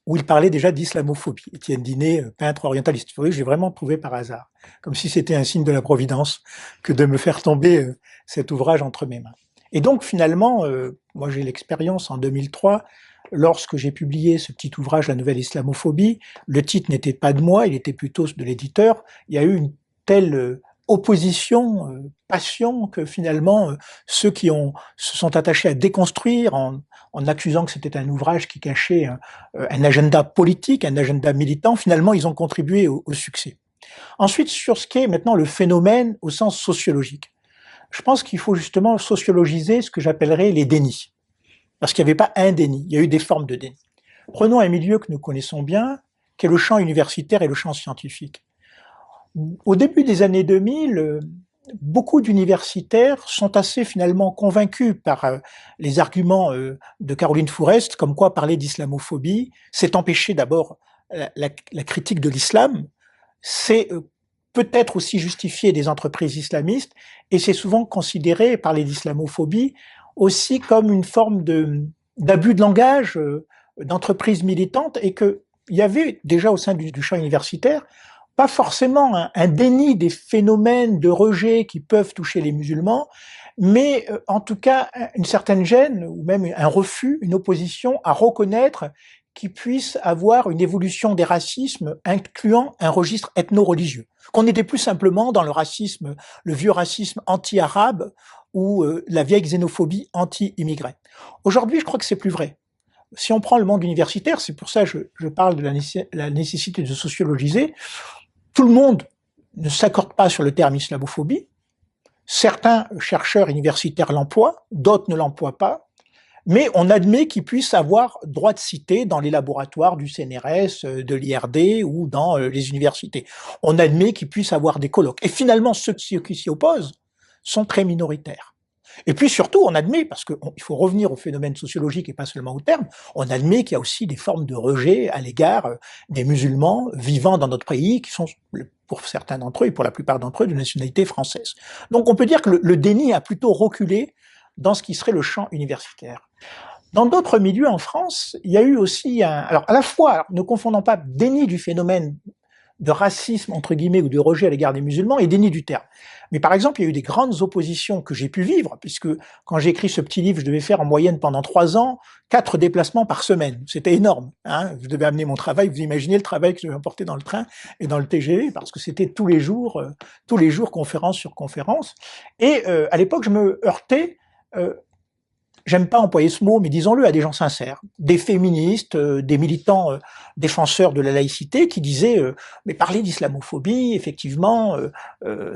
où il parlait déjà d'islamophobie. Étienne Diné, peintre orientaliste. Vous voyez, j'ai vraiment trouvé par hasard, comme si c'était un signe de la Providence que de me faire tomber cet ouvrage entre mes mains. Et donc finalement, moi j'ai l'expérience en 2003, lorsque j'ai publié ce petit ouvrage, La Nouvelle Islamophobie, le titre n'était pas de moi, il était plutôt de l'éditeur, il y a eu une telle opposition, passion, que finalement, ceux qui se sont attachés à déconstruire en accusant que c'était un ouvrage qui cachait un agenda politique, un agenda militant, finalement, ils ont contribué au succès. Ensuite, sur ce qu'est maintenant le phénomène au sens sociologique. Je pense qu'il faut justement sociologiser ce que j'appellerais les dénis. Parce qu'il n'y avait pas un déni, il y a eu des formes de déni. Prenons un milieu que nous connaissons bien, qui est le champ universitaire et le champ scientifique. Au début des années 2000, beaucoup d'universitaires sont assez finalement convaincus par les arguments de Caroline Fourest, comme quoi parler d'islamophobie, c'est empêcher d'abord la critique de l'islam, c'est peut-être aussi justifier des entreprises islamistes, et c'est souvent considéré, parler d'islamophobie, aussi comme une forme d'abus de langage d'entreprises militantes, et qu'il y avait déjà au sein du champ universitaire pas forcément un déni des phénomènes de rejet qui peuvent toucher les musulmans, mais en tout cas une certaine gêne ou même un refus, une opposition à reconnaître qu'il puisse avoir une évolution des racismes incluant un registre ethno-religieux. Qu'on n'était plus simplement dans le racisme, le vieux racisme anti-arabe ou la vieille xénophobie anti-immigrée. Aujourd'hui, je crois que c'est plus vrai. Si on prend le monde universitaire, c'est pour ça que je parle de la nécessité de sociologiser, tout le monde ne s'accorde pas sur le terme islamophobie. Certains chercheurs universitaires l'emploient, d'autres ne l'emploient pas, mais on admet qu'ils puissent avoir droit de citer dans les laboratoires du CNRS, de l'IRD ou dans les universités. On admet qu'ils puissent avoir des colloques. Et finalement, ceux qui s'y opposent sont très minoritaires. Et puis surtout, on admet, parce qu'il faut revenir au phénomène sociologique et pas seulement au terme, on admet qu'il y a aussi des formes de rejet à l'égard des musulmans vivant dans notre pays, qui sont, pour certains d'entre eux et pour la plupart d'entre eux, de nationalité française. Donc on peut dire que le déni a plutôt reculé dans ce qui serait le champ universitaire. Dans d'autres milieux en France, il y a eu aussi alors à la fois, ne confondons pas déni du phénomène de racisme, entre guillemets, ou de rejet à l'égard des musulmans et déni du terme. Mais par exemple, il y a eu des grandes oppositions que j'ai pu vivre, puisque quand j'ai écrit ce petit livre, je devais faire en moyenne pendant 3 ans 4 déplacements par semaine. C'était énorme. Hein, je devais amener mon travail. Vous imaginez le travail que je devais emporter dans le train et dans le TGV, parce que c'était tous les jours, conférence sur conférence. Et à l'époque, je me heurtais j'aime pas employer ce mot, mais disons-le, à des gens sincères, des féministes, des militants défenseurs de la laïcité qui disaient mais parler d'islamophobie, effectivement,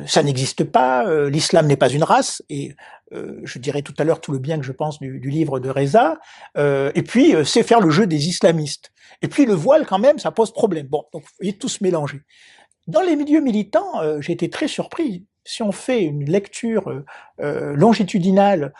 ça n'existe pas, l'islam n'est pas une race, et je dirai tout à l'heure tout le bien que je pense du livre de Reza, et puis c'est faire le jeu des islamistes. Et puis le voile, quand même, ça pose problème. Bon, donc vous voyez, tout se mélanger. Dans les milieux militants, j'ai été très surpris. Si on fait une lecture longitudinale,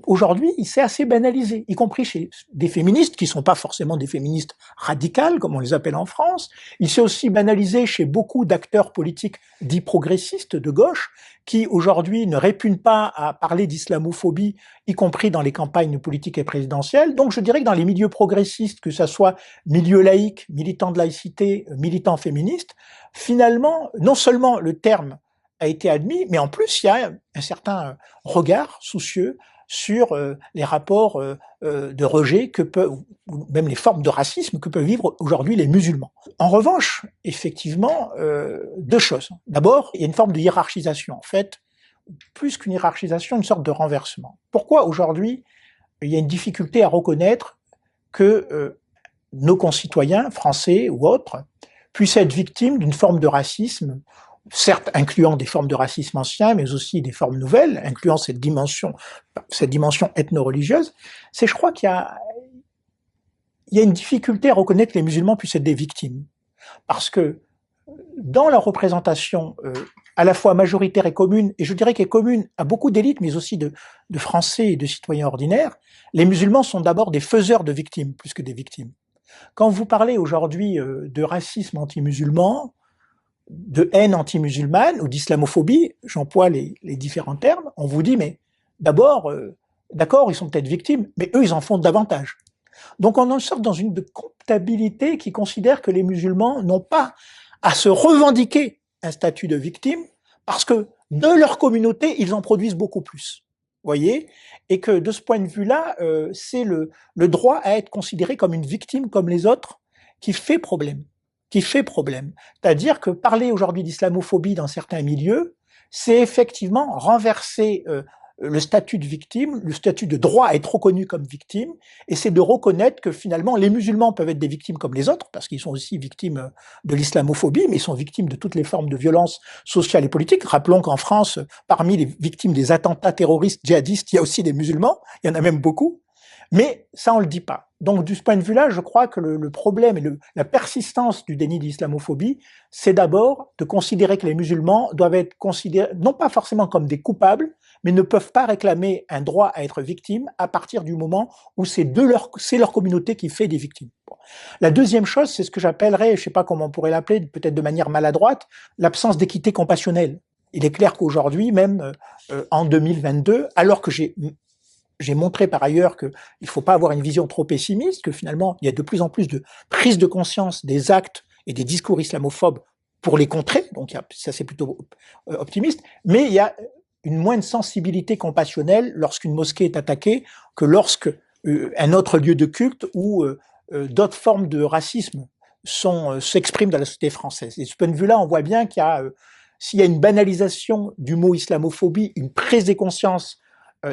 aujourd'hui, il s'est assez banalisé, y compris chez des féministes qui ne sont pas forcément des féministes radicales, comme on les appelle en France. Il s'est aussi banalisé chez beaucoup d'acteurs politiques dits progressistes de gauche, qui aujourd'hui ne répugnent pas à parler d'islamophobie, y compris dans les campagnes politiques et présidentielles. Donc je dirais que dans les milieux progressistes, que ça soit milieu laïque, militant de laïcité, militant féministe, finalement, non seulement le terme a été admis, mais en plus, il y a un certain regard soucieux sur les rapports de rejet que peuvent, ou même les formes de racisme que peuvent vivre aujourd'hui les musulmans. En revanche, effectivement, 2 choses. D'abord, il y a une forme de hiérarchisation. En fait, plus qu'une hiérarchisation, une sorte de renversement. Pourquoi aujourd'hui, il y a une difficulté à reconnaître que nos concitoyens, français ou autres, puissent être victimes d'une forme de racisme, certes incluant des formes de racisme anciens, mais aussi des formes nouvelles, incluant cette dimension ethno-religieuse, c'est, je crois, qu'il y a une difficulté à reconnaître que les musulmans puissent être des victimes. Parce que dans la représentation à la fois majoritaire et commune, et je dirais qu'elle est commune à beaucoup d'élites, mais aussi de Français et de citoyens ordinaires, les musulmans sont d'abord des faiseurs de victimes, plus que des victimes. Quand vous parlez aujourd'hui de racisme anti-musulman, de haine anti-musulmane ou d'islamophobie, j'emploie les différents termes, on vous dit, mais d'abord, d'accord, ils sont peut-être victimes, mais eux, ils en font davantage. Donc on en sort dans une comptabilité qui considère que les musulmans n'ont pas à se revendiquer un statut de victime, parce que de leur communauté, ils en produisent beaucoup plus. Voyez, et que de ce point de vue-là, c'est le droit à être considéré comme une victime comme les autres qui fait problème. Qui fait problème. C'est-à-dire que parler aujourd'hui d'islamophobie dans certains milieux, c'est effectivement renverser le statut de victime, le statut de droit à être reconnu comme victime, et c'est de reconnaître que finalement les musulmans peuvent être des victimes comme les autres, parce qu'ils sont aussi victimes de l'islamophobie, mais ils sont victimes de toutes les formes de violence sociale et politique. Rappelons qu'en France, parmi les victimes des attentats terroristes djihadistes, il y a aussi des musulmans, il y en a même beaucoup, mais ça on le dit pas. Donc de ce point de vue-là, je crois que le problème et la persistance du déni d'islamophobie, c'est d'abord de considérer que les musulmans doivent être considérés, non pas forcément comme des coupables, mais ne peuvent pas réclamer un droit à être victime à partir du moment où c'est leur communauté qui fait des victimes. Bon. La deuxième chose, c'est ce que j'appellerais, je sais pas comment on pourrait l'appeler, peut-être de manière maladroite, l'absence d'équité compassionnelle. Il est clair qu'aujourd'hui, même en 2022, alors que j'ai montré par ailleurs qu'il ne faut pas avoir une vision trop pessimiste, que finalement, il y a de plus en plus de prise de conscience des actes et des discours islamophobes pour les contrer, donc ça c'est plutôt optimiste, mais il y a une moindre sensibilité compassionnelle lorsqu'une mosquée est attaquée que lorsque un autre lieu de culte ou d'autres formes de racisme s'expriment dans la société française. Et de ce point de vue-là, on voit bien qu'il y a, s'il y a une banalisation du mot islamophobie, une prise de conscience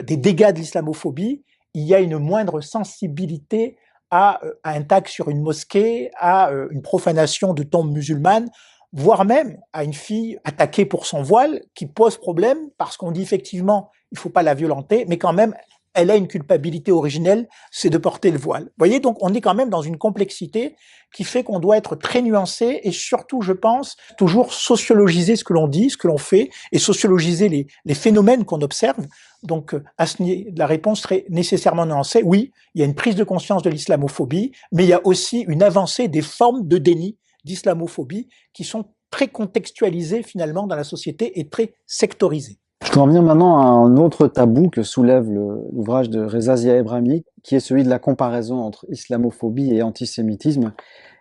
des dégâts de l'islamophobie, il y a une moindre sensibilité à un tag sur une mosquée, à une profanation de tombes musulmanes, voire même à une fille attaquée pour son voile, qui pose problème parce qu'on dit effectivement il faut pas la violenter, mais quand même elle a une culpabilité originelle, c'est de porter le voile. Vous voyez, donc on est quand même dans une complexité qui fait qu'on doit être très nuancé et surtout, je pense, toujours sociologiser ce que l'on dit, ce que l'on fait et sociologiser les phénomènes qu'on observe. Donc, la réponse serait nécessairement nuancée. Oui, il y a une prise de conscience de l'islamophobie, mais il y a aussi une avancée des formes de déni d'islamophobie qui sont très contextualisées finalement dans la société et très sectorisées. Je vais revenir maintenant à un autre tabou que soulève l'ouvrage de Reza Zia Ebrahimi, qui est celui de la comparaison entre islamophobie et antisémitisme.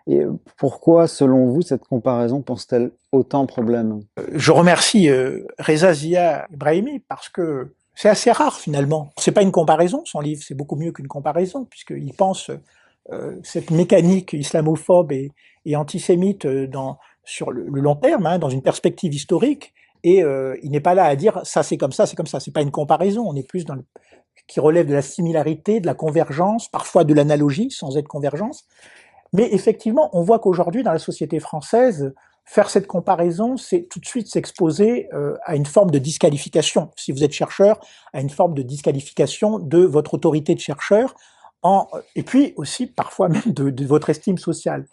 Et pourquoi, selon vous, cette comparaison pose-t-elle autant de problèmes? Je remercie Reza Zia Ebrahimi parce que c'est assez rare finalement. C'est pas une comparaison, son livre, c'est beaucoup mieux qu'une comparaison, puisqu'il pense cette mécanique islamophobe et antisémite sur le long terme, hein, dans une perspective historique. Et il n'est pas là à dire ça c'est comme ça, c'est comme ça. C'est pas une comparaison. On est plus dans qui relève de la similarité, de la convergence, parfois de l'analogie, sans être convergence. Mais effectivement, on voit qu'aujourd'hui dans la société française, faire cette comparaison, c'est tout de suite s'exposer à une forme de disqualification. Si vous êtes chercheur, à une forme de disqualification de votre autorité de chercheur, et puis aussi parfois même de votre estime sociale.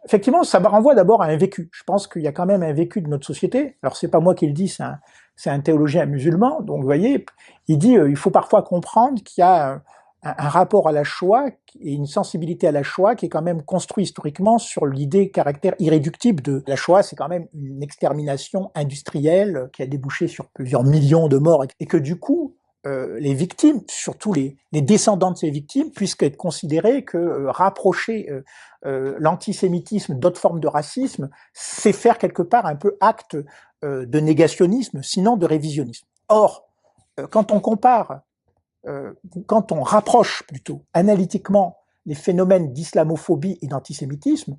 Effectivement, ça me renvoie d'abord à un vécu. Je pense qu'il y a quand même un vécu de notre société. Alors c'est pas moi qui le dis, c'est un théologien musulman. Donc vous voyez, il dit il faut parfois comprendre qu'il y a un rapport à la Shoah et une sensibilité à la Shoah qui est quand même construit historiquement sur l'idée caractère irréductible de la Shoah. C'est quand même une extermination industrielle qui a débouché sur plusieurs millions de morts et que du coup les victimes, surtout les descendants de ces victimes, puissent être considérés que rapprocher l'antisémitisme d'autres formes de racisme, c'est faire quelque part un peu acte de négationnisme, sinon de révisionnisme. Or, quand on compare, quand on rapproche plutôt analytiquement les phénomènes d'islamophobie et d'antisémitisme,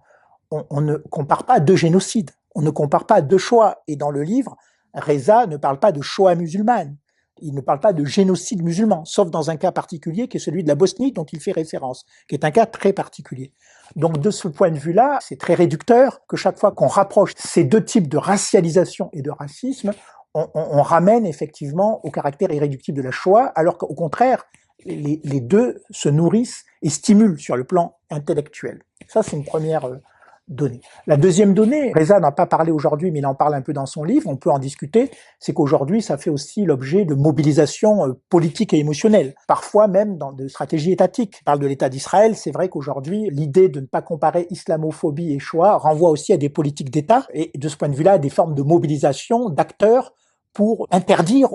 on ne compare pas deux génocides, on ne compare pas deux Shoah. Et dans le livre, Reza ne parle pas de Shoah musulmane. Il ne parle pas de génocide musulman, sauf dans un cas particulier qui est celui de la Bosnie dont il fait référence, qui est un cas très particulier. Donc de ce point de vue-là, c'est très réducteur que chaque fois qu'on rapproche ces deux types de racialisation et de racisme, on ramène effectivement au caractère irréductible de la Shoah, alors qu'au contraire, les deux se nourrissent et stimulent sur le plan intellectuel. Ça, c'est une première donnée. La deuxième donnée, Reza n'en a pas parlé aujourd'hui, mais il en parle un peu dans son livre, on peut en discuter, c'est qu'aujourd'hui, ça fait aussi l'objet de mobilisations politiques et émotionnelles, parfois même dans de stratégies étatiques. On parle de l'État d'Israël, c'est vrai qu'aujourd'hui, l'idée de ne pas comparer islamophobie et Shoah renvoie aussi à des politiques d'État, et de ce point de vue-là, à des formes de mobilisation d'acteurs pour interdire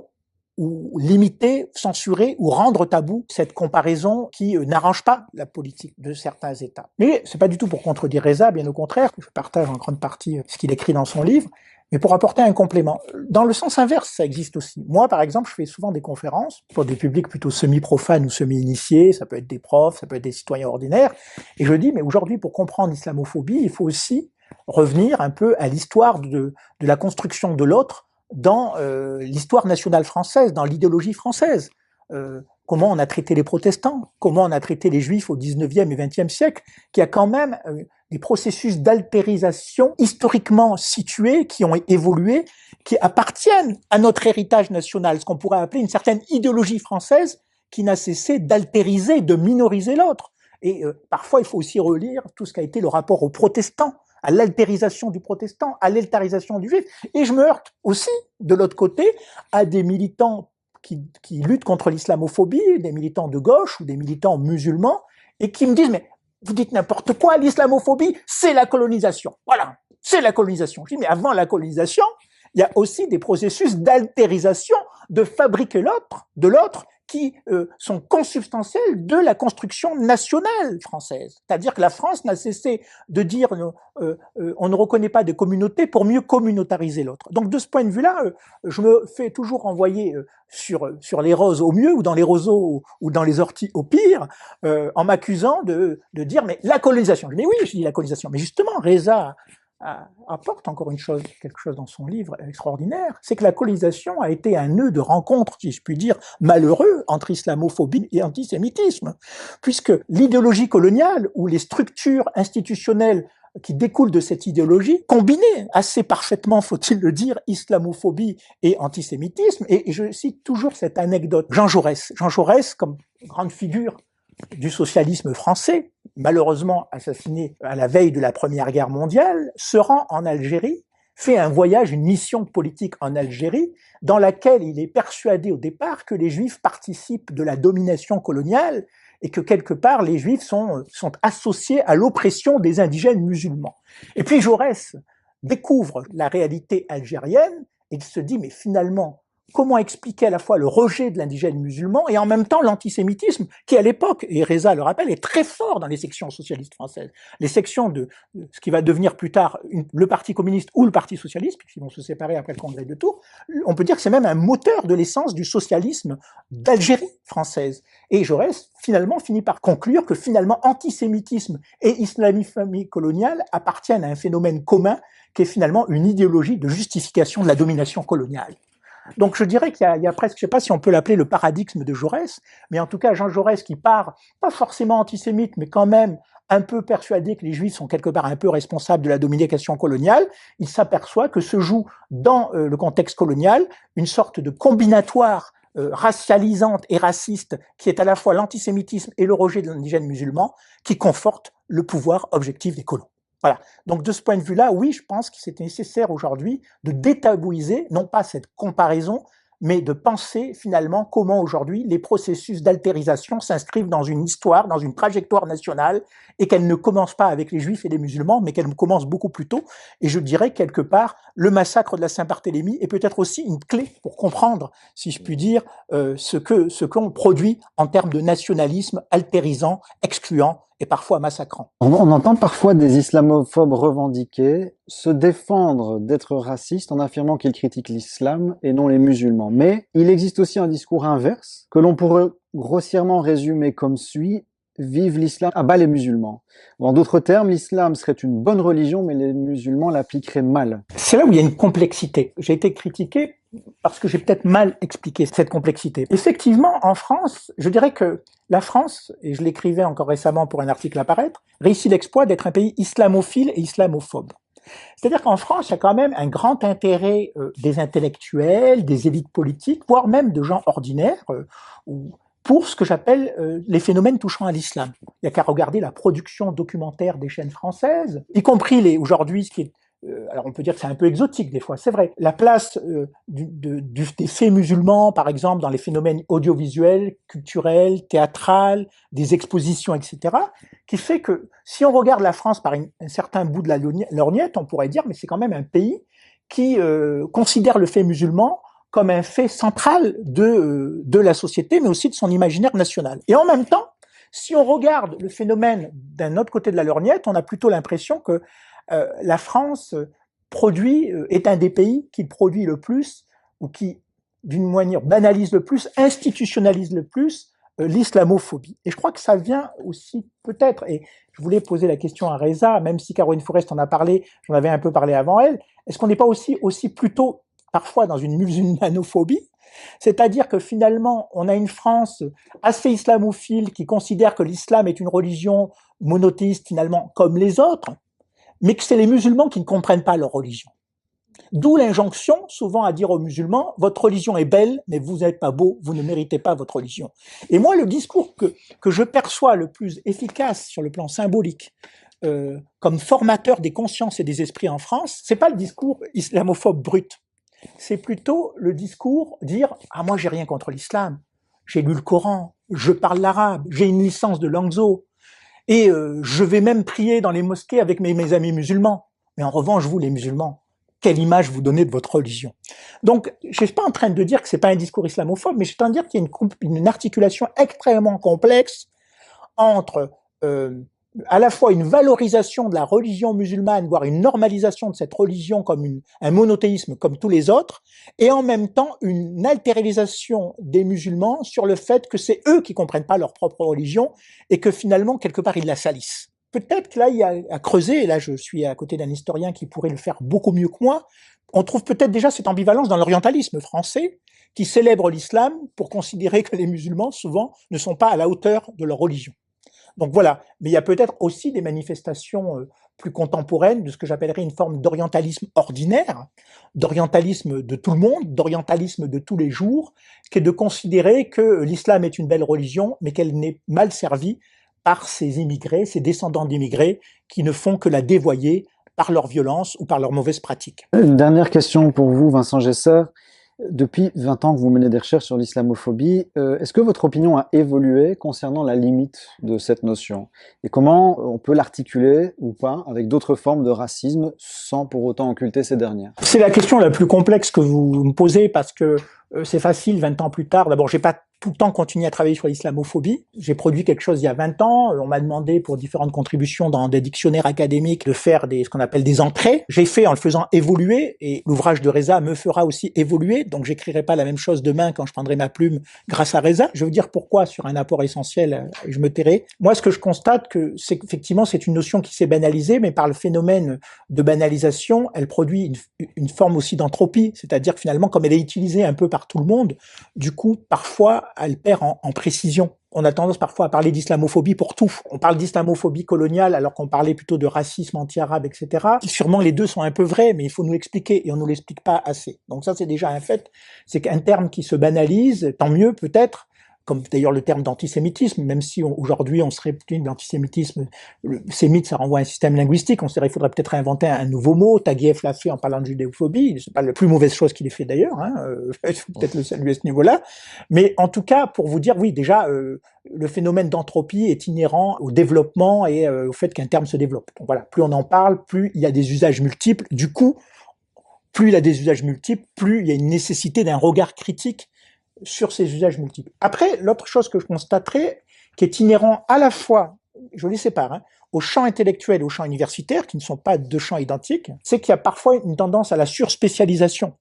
ou limiter, censurer ou rendre tabou cette comparaison qui n'arrange pas la politique de certains États. Mais c'est pas du tout pour contredire Reza, bien au contraire, je partage en grande partie ce qu'il écrit dans son livre, mais pour apporter un complément. Dans le sens inverse, ça existe aussi. Moi, par exemple, je fais souvent des conférences pour des publics plutôt semi-profanes ou semi-initiés, ça peut être des profs, ça peut être des citoyens ordinaires, et je dis, mais aujourd'hui, pour comprendre l'islamophobie, il faut aussi revenir un peu à l'histoire de la construction de l'autre dans l'histoire nationale française, dans l'idéologie française. Comment on a traité les protestants, comment on a traité les juifs au 19e et 20e siècle, qui a quand même des processus d'altérisation historiquement situés, qui ont évolué, qui appartiennent à notre héritage national, ce qu'on pourrait appeler une certaine idéologie française qui n'a cessé d'altériser, de minoriser l'autre. Et parfois, il faut aussi relire tout ce qu'a été le rapport aux protestants, à l'altérisation du protestant, à l'altérisation du juif. Et je me heurte aussi, de l'autre côté, à des militants qui luttent contre l'islamophobie, des militants de gauche ou des militants musulmans, et qui me disent, mais vous dites n'importe quoi, l'islamophobie, c'est la colonisation. Voilà, c'est la colonisation. Je dis, mais avant la colonisation, il y a aussi des processus d'altérisation, de fabriquer l'autre, de l'autre, qui sont consubstantiels de la construction nationale française. C'est-à-dire que la France n'a cessé de dire on ne reconnaît pas de communauté pour mieux communautariser l'autre. Donc de ce point de vue-là, je me fais toujours envoyer sur les roses au mieux ou dans les roseaux ou dans les orties au pire, en m'accusant de dire mais la colonisation. Mais oui, je dis la colonisation. Mais justement, Reza apporte encore quelque chose dans son livre extraordinaire, c'est que la colonisation a été un nœud de rencontre, si je puis dire, malheureux entre islamophobie et antisémitisme, puisque l'idéologie coloniale ou les structures institutionnelles qui découlent de cette idéologie combinaient assez parfaitement, faut-il le dire, islamophobie et antisémitisme. Et je cite toujours cette anecdote. Jean Jaurès, comme grande figure du socialisme français, malheureusement assassiné à la veille de la Première Guerre mondiale, se rend en Algérie, fait un voyage, une mission politique en Algérie, dans laquelle il est persuadé au départ que les Juifs participent de la domination coloniale et que quelque part les Juifs sont associés à l'oppression des indigènes musulmans. Et puis Jaurès découvre la réalité algérienne et il se dit mais finalement, comment expliquer à la fois le rejet de l'indigène musulman et en même temps l'antisémitisme qui à l'époque, et Reza le rappelle, est très fort dans les sections socialistes françaises. Les sections de ce qui va devenir plus tard le Parti communiste ou le Parti socialiste, puisqu'ils vont se séparer après le congrès de Tours, on peut dire que c'est même un moteur de l'essence du socialisme d'Algérie française. Et Jaurès finalement finit par conclure que finalement antisémitisme et islamophobie coloniale appartiennent à un phénomène commun qui est finalement une idéologie de justification de la domination coloniale. Donc je dirais qu'il y a presque, je ne sais pas si on peut l'appeler le paradigme de Jaurès, mais en tout cas Jean Jaurès qui part, pas forcément antisémite, mais quand même un peu persuadé que les Juifs sont quelque part un peu responsables de la domination coloniale, il s'aperçoit que se joue dans le contexte colonial une sorte de combinatoire racialisante et raciste qui est à la fois l'antisémitisme et le rejet de l'indigène musulman qui conforte le pouvoir objectif des colons. Voilà. Donc de ce point de vue-là, oui, je pense que c'est nécessaire aujourd'hui de détabouiser, non pas cette comparaison, mais de penser finalement comment aujourd'hui les processus d'altérisation s'inscrivent dans une histoire, dans une trajectoire nationale, et qu'elle ne commence pas avec les Juifs et les musulmans, mais qu'elle commence beaucoup plus tôt. Et je dirais quelque part, le massacre de la Saint-Barthélemy est peut-être aussi une clé pour comprendre, si je puis dire, ce qu'on produit en termes de nationalisme altérisant, excluant et parfois massacrant. On entend parfois des islamophobes revendiquer se défendre d'être racistes en affirmant qu'ils critiquent l'islam et non les musulmans. Mais il existe aussi un discours inverse que l'on pourrait grossièrement résumer comme suit: vive l'islam, abat les musulmans. En d'autres termes, l'islam serait une bonne religion, mais les musulmans l'appliqueraient mal. C'est là où il y a une complexité. J'ai été critiqué parce que j'ai peut-être mal expliqué cette complexité. Effectivement, en France, je dirais que la France, et je l'écrivais encore récemment pour un article à paraître, réussit l'exploit d'être un pays islamophile et islamophobe. C'est-à-dire qu'en France, il y a quand même un grand intérêt des intellectuels, des élites politiques, voire même de gens ordinaires, ou pour ce que j'appelle les phénomènes touchant à l'islam. Il n'y a qu'à regarder la production documentaire des chaînes françaises, y compris aujourd'hui ce qui est alors on peut dire que c'est un peu exotique des fois, c'est vrai. La place des faits musulmans, par exemple, dans les phénomènes audiovisuels, culturels, théâtrales, des expositions, etc., qui fait que si on regarde la France par un certain bout de la lorgnette, on pourrait dire mais c'est quand même un pays qui considère le fait musulman comme un fait central de la société, mais aussi de son imaginaire national. Et en même temps, si on regarde le phénomène d'un autre côté de la lorgnette, on a plutôt l'impression que la France est un des pays qui produit le plus, ou qui, d'une manière, banalise le plus, institutionnalise le plus l'islamophobie. Et je crois que ça vient aussi, peut-être, et je voulais poser la question à Reza, même si Caroline Forest en a parlé, j'en avais un peu parlé avant elle, est-ce qu'on n'est pas aussi plutôt, parfois, dans une musulmanophobie? C'est-à-dire que finalement, on a une France assez islamophile qui considère que l'islam est une religion monothéiste finalement comme les autres, mais que c'est les musulmans qui ne comprennent pas leur religion. D'où l'injonction souvent à dire aux musulmans, votre religion est belle, mais vous n'êtes pas beau, vous ne méritez pas votre religion. Et moi, le discours que je perçois le plus efficace sur le plan symbolique, comme formateur des consciences et des esprits en France, c'est pas le discours islamophobe brut. C'est plutôt le discours dire, ah moi j'ai rien contre l'islam, j'ai lu le Coran, je parle l'arabe, j'ai une licence de Langso, et je vais même prier dans les mosquées avec mes amis musulmans. Mais en revanche, vous, les musulmans, quelle image vous donnez de votre religion? Donc, je suis pas en train de dire que c'est pas un discours islamophobe, mais je suis en train de dire qu'il y a une articulation extrêmement complexe entre à la fois une valorisation de la religion musulmane, voire une normalisation de cette religion comme un monothéisme comme tous les autres, et en même temps une altéralisation des musulmans sur le fait que c'est eux qui comprennent pas leur propre religion et que finalement, quelque part, ils la salissent. Peut-être que là, il y a à creuser, et là je suis à côté d'un historien qui pourrait le faire beaucoup mieux que moi, on trouve peut-être déjà cette ambivalence dans l'orientalisme français, qui célèbre l'islam pour considérer que les musulmans, souvent, ne sont pas à la hauteur de leur religion. Donc voilà, mais il y a peut-être aussi des manifestations plus contemporaines de ce que j'appellerais une forme d'orientalisme ordinaire, d'orientalisme de tout le monde, d'orientalisme de tous les jours, qui est de considérer que l'islam est une belle religion, mais qu'elle n'est mal servie par ces immigrés, ces descendants d'immigrés, qui ne font que la dévoyer par leur violence ou par leurs mauvaises pratiques. Une dernière question pour vous, Vincent Gesser. Depuis 20 ans que vous menez des recherches sur l'islamophobie, est-ce que votre opinion a évolué concernant la limite de cette notion? Et comment on peut l'articuler ou pas avec d'autres formes de racisme sans pour autant occulter ces dernières? C'est la question la plus complexe que vous me posez parce que c'est facile 20 ans plus tard. D'abord, j'ai pas tout le temps continué à travailler sur l'islamophobie. J'ai produit quelque chose il y a 20 ans. On m'a demandé pour différentes contributions dans des dictionnaires académiques de faire ce qu'on appelle des entrées. J'ai fait en le faisant évoluer et l'ouvrage de Reza me fera aussi évoluer. Donc, j'écrirai pas la même chose demain quand je prendrai ma plume grâce à Reza. Je veux dire pourquoi sur un apport essentiel, je me tairai. Moi, ce que je constate c'est qu'effectivement, c'est une notion qui s'est banalisée, mais par le phénomène de banalisation, elle produit une forme aussi d'entropie. C'est-à-dire que finalement, comme elle est utilisée un peu par tout le monde, du coup, parfois, elle perd en précision. On a tendance parfois à parler d'islamophobie pour tout. On parle d'islamophobie coloniale alors qu'on parlait plutôt de racisme anti-arabe, etc. Sûrement les deux sont un peu vrais, mais il faut nous l'expliquer et on nous l'explique pas assez. Donc ça, c'est déjà un fait. C'est qu'un terme qui se banalise, tant mieux peut-être, comme d'ailleurs le terme d'antisémitisme, même si aujourd'hui on serait plutôt l'antisémitisme, le sémite ça renvoie à un système linguistique, il faudrait peut-être inventer un nouveau mot. Taguieff l'a fait en parlant de judéophobie, c'est pas la plus mauvaise chose qu'il ait fait d'ailleurs, il faut peut-être le saluer à ce niveau-là, mais en tout cas pour vous dire, oui déjà le phénomène d'entropie est inhérent au développement et au fait qu'un terme se développe. Donc voilà, plus on en parle, plus il y a des usages multiples, du coup, plus il y a des usages multiples, plus il y a une nécessité d'un regard critique sur ces usages multiples. Après, l'autre chose que je constaterai, qui est inhérent à la fois, je les sépare, au champ intellectuel et au champ universitaire, qui ne sont pas deux champs identiques, c'est qu'il y a parfois une tendance à la surspécialisation,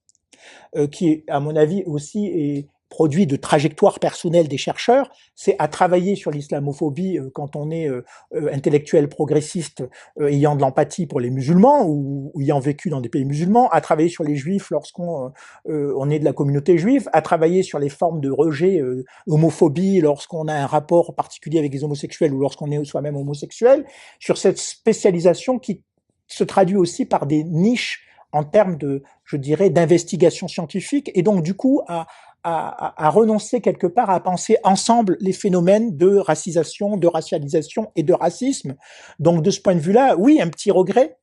qui est, à mon avis, aussi est produit de trajectoires personnelles des chercheurs, c'est à travailler sur l'islamophobie quand on est intellectuel progressiste ayant de l'empathie pour les musulmans ou ayant vécu dans des pays musulmans, à travailler sur les juifs lorsqu'on on est de la communauté juive, à travailler sur les formes de rejet, homophobie lorsqu'on a un rapport particulier avec les homosexuels ou lorsqu'on est soi-même homosexuel, sur cette spécialisation qui se traduit aussi par des niches en termes de, je dirais, d'investigation scientifique et donc du coup à à renoncer quelque part à penser ensemble les phénomènes de racisation, de racialisation et de racisme. Donc de ce point de vue-là, oui, un petit regret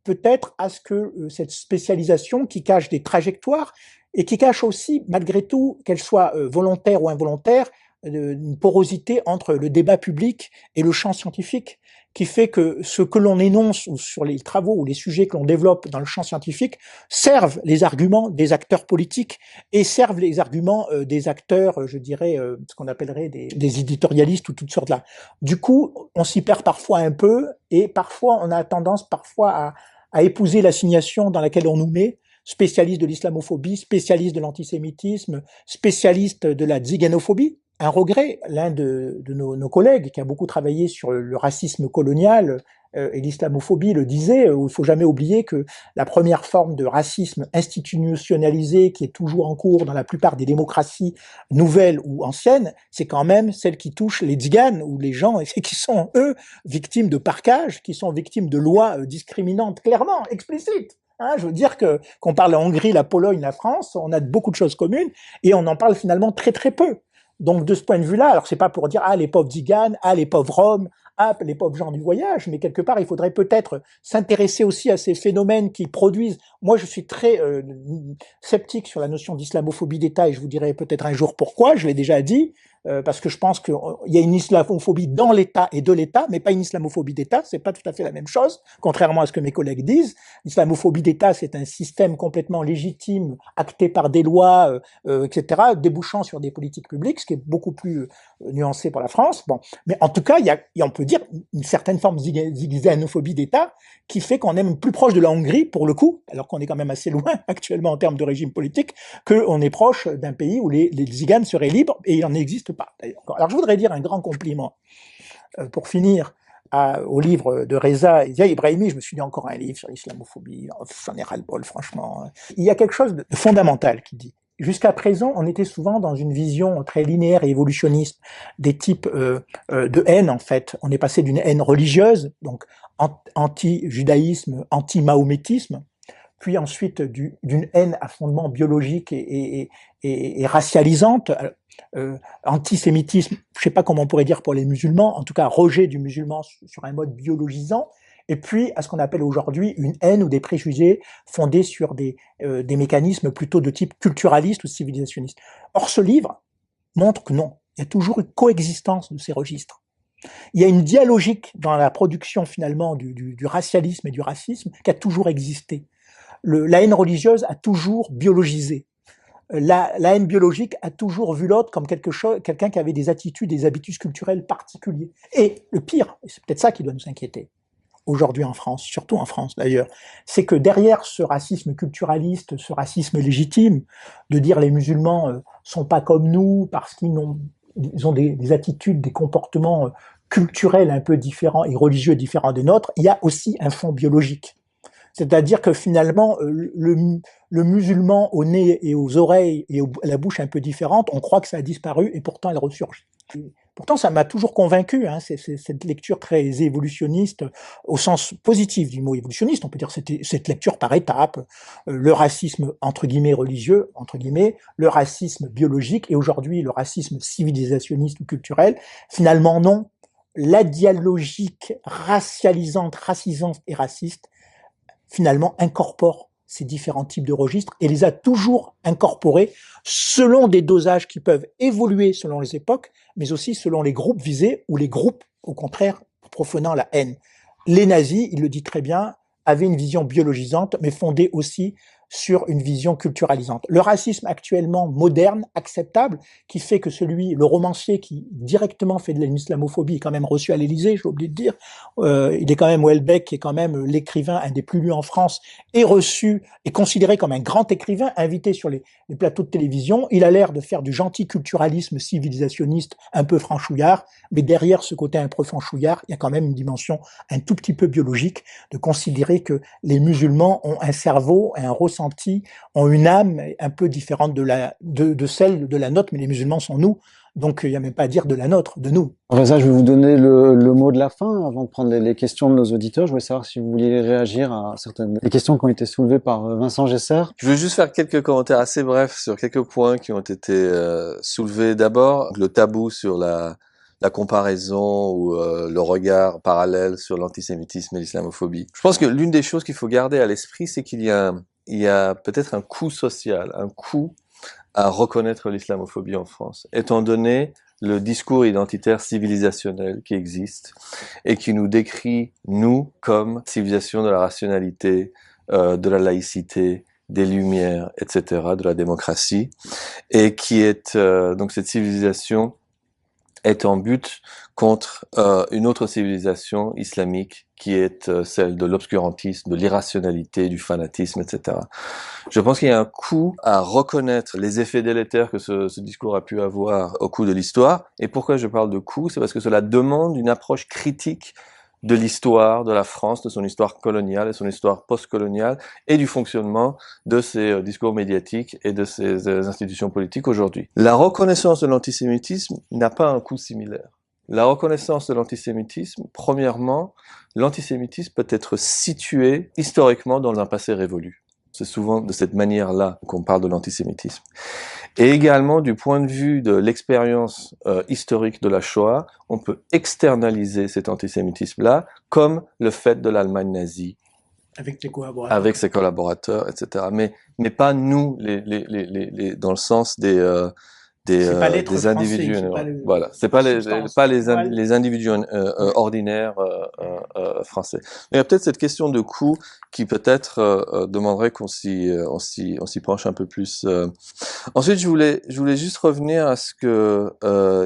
peut-être à ce que cette spécialisation qui cache des trajectoires et qui cache aussi, malgré tout, qu'elle soit volontaire ou involontaire, une porosité entre le débat public et le champ scientifique, qui fait que ce que l'on énonce ou sur les travaux ou les sujets que l'on développe dans le champ scientifique servent les arguments des acteurs politiques et servent les arguments des acteurs, je dirais, ce qu'on appellerait des éditorialistes ou toutes sortes là. Du coup, on s'y perd parfois un peu et parfois on a tendance à épouser l'assignation dans laquelle on nous met, spécialiste de l'islamophobie, spécialiste de l'antisémitisme, spécialiste de la tsiganophobie. Un regret, l'un de nos collègues qui a beaucoup travaillé sur le racisme colonial et l'islamophobie le disait, où il faut jamais oublier que la première forme de racisme institutionnalisé qui est toujours en cours dans la plupart des démocraties nouvelles ou anciennes, c'est quand même celle qui touche les tziganes ou les gens qui sont, eux, victimes de parquage, qui sont victimes de lois discriminantes clairement, explicites. Hein, je veux dire qu'on parle la Hongrie, la Pologne, la France, on a beaucoup de choses communes et on en parle finalement très très peu. Donc de ce point de vue-là, alors c'est pas pour dire les pauvres tziganes, les pauvres roms, les pauvres gens du voyage, mais quelque part il faudrait peut-être s'intéresser aussi à ces phénomènes qui produisent. Moi je suis très sceptique sur la notion d'islamophobie d'État et je vous dirai peut-être un jour pourquoi, je l'ai déjà dit, parce que je pense qu'il y a une islamophobie dans l'État et de l'État, mais pas une islamophobie d'État, c'est pas tout à fait la même chose, contrairement à ce que mes collègues disent. L'islamophobie d'État, c'est un système complètement légitime, acté par des lois, etc., débouchant sur des politiques publiques, ce qui est beaucoup plus nuancé pour la France. Bon, mais en tout cas, on peut dire une certaine forme de xénophobie d'État qui fait qu'on est plus proche de la Hongrie, pour le coup, alors qu'on est quand même assez loin actuellement en termes de régime politique, qu'on est proche d'un pays où les tziganes seraient libres, et il n'en existe pas, d'ailleurs. Alors je voudrais dire un grand compliment, pour finir, au livre de Reza Zia Ebrahimi. Je me suis dit encore un livre sur l'islamophobie, j'en ai ras-le-bol, franchement. Il y a quelque chose de fondamental qui dit. Jusqu'à présent, on était souvent dans une vision très linéaire et évolutionniste des types de haine, en fait. On est passé d'une haine religieuse, donc anti-judaïsme, anti-mahométisme, puis ensuite d'une haine à fondement biologique et racialisante, antisémitisme, je ne sais pas comment on pourrait dire pour les musulmans, en tout cas rejet du musulman sur un mode biologisant, et puis à ce qu'on appelle aujourd'hui une haine ou des préjugés fondés sur des mécanismes plutôt de type culturaliste ou civilisationniste. Or ce livre montre que non, il y a toujours une coexistence de ces registres. Il y a une dialogique dans la production finalement du racialisme et du racisme qui a toujours existé. La haine religieuse a toujours biologisé. La haine biologique a toujours vu l'autre comme quelqu'un qui avait des attitudes, des habitus culturels particuliers. Et le pire, et c'est peut-être ça qui doit nous inquiéter, aujourd'hui en France, surtout en France d'ailleurs, c'est que derrière ce racisme culturaliste, ce racisme légitime, de dire les musulmans sont pas comme nous parce qu'ils ont des attitudes, des comportements culturels un peu différents et religieux différents des nôtres, il y a aussi un fond biologique. C'est-à-dire que finalement, le musulman au nez et aux oreilles et à la bouche un peu différente, on croit que ça a disparu et pourtant elle ressurgit. Pourtant, ça m'a toujours convaincu, cette lecture très évolutionniste, au sens positif du mot évolutionniste, on peut dire cette lecture par étapes, le racisme entre guillemets religieux, entre guillemets, le racisme biologique et aujourd'hui le racisme civilisationniste ou culturel. Finalement, non. La dialogique racialisante, racisante et raciste, finalement, incorpore ces différents types de registres et les a toujours incorporés selon des dosages qui peuvent évoluer selon les époques, mais aussi selon les groupes visés ou les groupes, au contraire, profanant la haine. Les nazis, il le dit très bien, avaient une vision biologisante, mais fondée aussi sur une vision culturalisante. Le racisme actuellement moderne, acceptable, qui fait que le romancier qui directement fait de l'islamophobie est quand même reçu à l'Élysée, j'ai oublié de dire, il est quand même Houellebecq, qui est quand même l'écrivain, un des plus lus en France, est reçu, est considéré comme un grand écrivain, invité sur les plateaux de télévision. Il a l'air de faire du gentil culturalisme civilisationniste un peu franchouillard, mais derrière ce côté un peu franchouillard, il y a quand même une dimension un tout petit peu biologique, de considérer que les musulmans ont un cerveau, un ressenti, ont une âme un peu différente de celle de la nôtre, mais les musulmans sont nous, donc il n'y a même pas à dire de la nôtre, de nous. Reza, je vais vous donner le mot de la fin avant de prendre les questions de nos auditeurs. Je voulais savoir si vous vouliez réagir à certaines des questions qui ont été soulevées par Vincent Gesser. Je veux juste faire quelques commentaires assez brefs sur quelques points qui ont été soulevés. D'abord, le tabou sur la comparaison ou le regard parallèle sur l'antisémitisme et l'islamophobie. Je pense que l'une des choses qu'il faut garder à l'esprit, c'est qu'il y a peut-être un coût social, un coût à reconnaître l'islamophobie en France, étant donné le discours identitaire civilisationnel qui existe et qui nous décrit, nous, comme civilisation de la rationalité, de la laïcité, des Lumières, etc., de la démocratie, et qui est donc cette civilisation est en but contre une autre civilisation islamique qui est celle de l'obscurantisme, de l'irrationalité, du fanatisme, etc. Je pense qu'il y a un coût à reconnaître les effets délétères que ce discours a pu avoir au cours de l'histoire. Et pourquoi je parle de coût? C'est parce que cela demande une approche critique de l'histoire de la France, de son histoire coloniale et son histoire postcoloniale, et du fonctionnement de ces discours médiatiques et de ces institutions politiques aujourd'hui. La reconnaissance de l'antisémitisme n'a pas un coût similaire. La reconnaissance de l'antisémitisme, premièrement, l'antisémitisme peut être situé historiquement dans un passé révolu. C'est souvent de cette manière-là qu'on parle de l'antisémitisme. Et également, du point de vue de l'expérience historique de la Shoah, on peut externaliser cet antisémitisme-là comme le fait de l'Allemagne nazie. Avec ses collaborateurs, etc. Mais pas nous, dans le sens des individus. Voilà, c'est pas les individus ordinaires français. Il y a peut-être cette question de coût qui peut-être demanderait qu'on s'y penche un peu plus. Ensuite, je voulais juste revenir à ce que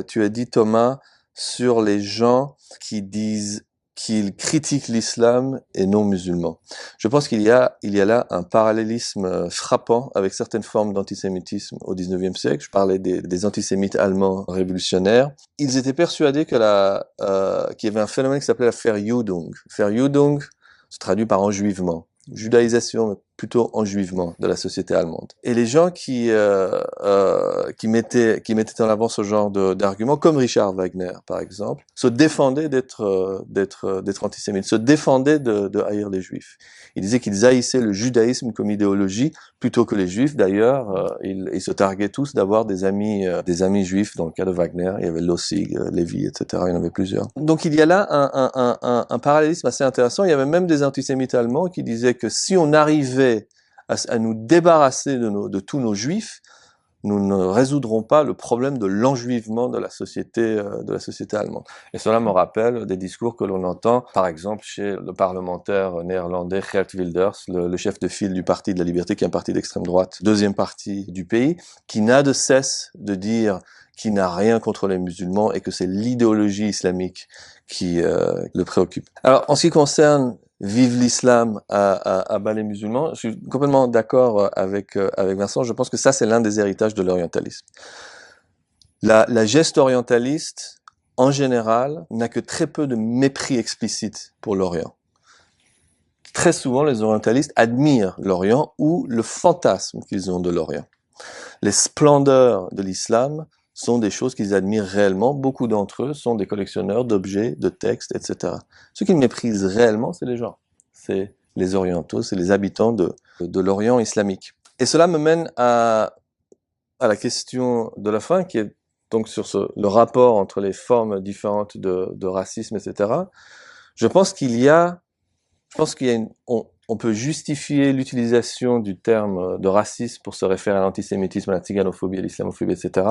tu as dit, Thomas, sur les gens qui disent qu'ils critiquent l'islam et non musulmans. Je pense qu'il y a là un parallélisme frappant avec certaines formes d'antisémitisme au XIXe siècle. Je parlais des antisémites allemands révolutionnaires. Ils étaient persuadés qu'il y avait un phénomène qui s'appelait la Verjudung. Verjudung se traduit par enjuivement. Judaïsation, mais plutôt enjuivement de la société allemande. Et les gens qui mettaient en avant ce genre d'arguments, comme Richard Wagner, par exemple, se défendaient d'être antisémites, se défendaient de haïr les juifs. Ils disaient qu'ils haïssaient le judaïsme comme idéologie, plutôt que les juifs. D'ailleurs, ils se targuaient tous d'avoir des amis juifs. Dans le cas de Wagner, il y avait Lossig, Lévy, etc. Il y en avait plusieurs. Donc il y a là un parallélisme assez intéressant. Il y avait même des antisémites allemands qui disaient que si on arrivait à nous débarrasser de tous nos juifs, nous ne résoudrons pas le problème de l'enjuivement de la société allemande. Et cela me rappelle des discours que l'on entend, par exemple, chez le parlementaire néerlandais Geert Wilders, le chef de file du Parti de la Liberté, qui est un parti d'extrême droite, deuxième parti du pays, qui n'a de cesse de dire qu'il n'a rien contre les musulmans et que c'est l'idéologie islamique qui le préoccupe. Alors, en ce qui concerne vive l'islam à bas les musulmans, je suis complètement d'accord avec Vincent. Je pense que ça, c'est l'un des héritages de l'orientalisme. La geste orientaliste, en général, n'a que très peu de mépris explicite pour l'Orient. Très souvent, les orientalistes admirent l'Orient ou le fantasme qu'ils ont de l'Orient. Les splendeurs de l'islam sont des choses qu'ils admirent réellement. Beaucoup d'entre eux sont des collectionneurs d'objets, de textes, etc. Ce qu'ils méprisent réellement, c'est les gens. C'est les orientaux, c'est les habitants de l'Orient islamique. Et cela me mène à la question de la fin, qui est donc sur le rapport entre les formes différentes de racisme, etc. Je pense on peut justifier l'utilisation du terme de racisme pour se référer à l'antisémitisme, à la tziganophobie, à l'islamophobie, etc.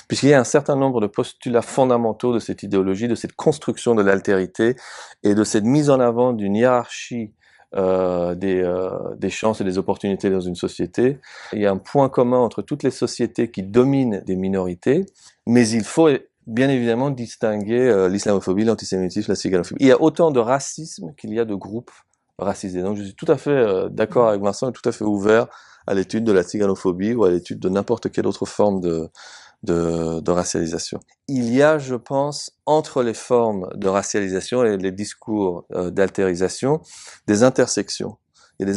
Puisqu'il y a un certain nombre de postulats fondamentaux de cette idéologie, de cette construction de l'altérité et de cette mise en avant d'une hiérarchie des chances et des opportunités dans une société. Il y a un point commun entre toutes les sociétés qui dominent des minorités, mais il faut bien évidemment distinguer l'islamophobie, l'antisémitisme, la tziganophobie. Il y a autant de racisme qu'il y a de groupes racisés. Donc je suis tout à fait d'accord avec Vincent et tout à fait ouvert à l'étude de la tziganophobie ou à l'étude de n'importe quelle autre forme de racialisation. Il y a, je pense, entre les formes de racialisation et les discours d'altérisation, des intersections. il y a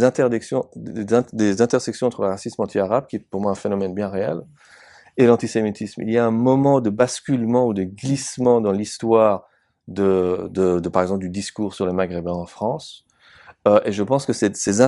des intersections entre le racisme anti-arabe, qui est pour moi un phénomène bien réel, et l'antisémitisme. Il y a un moment de basculement ou de glissement dans l'histoire par exemple, du discours sur les Maghrébins en France. Et je pense que ces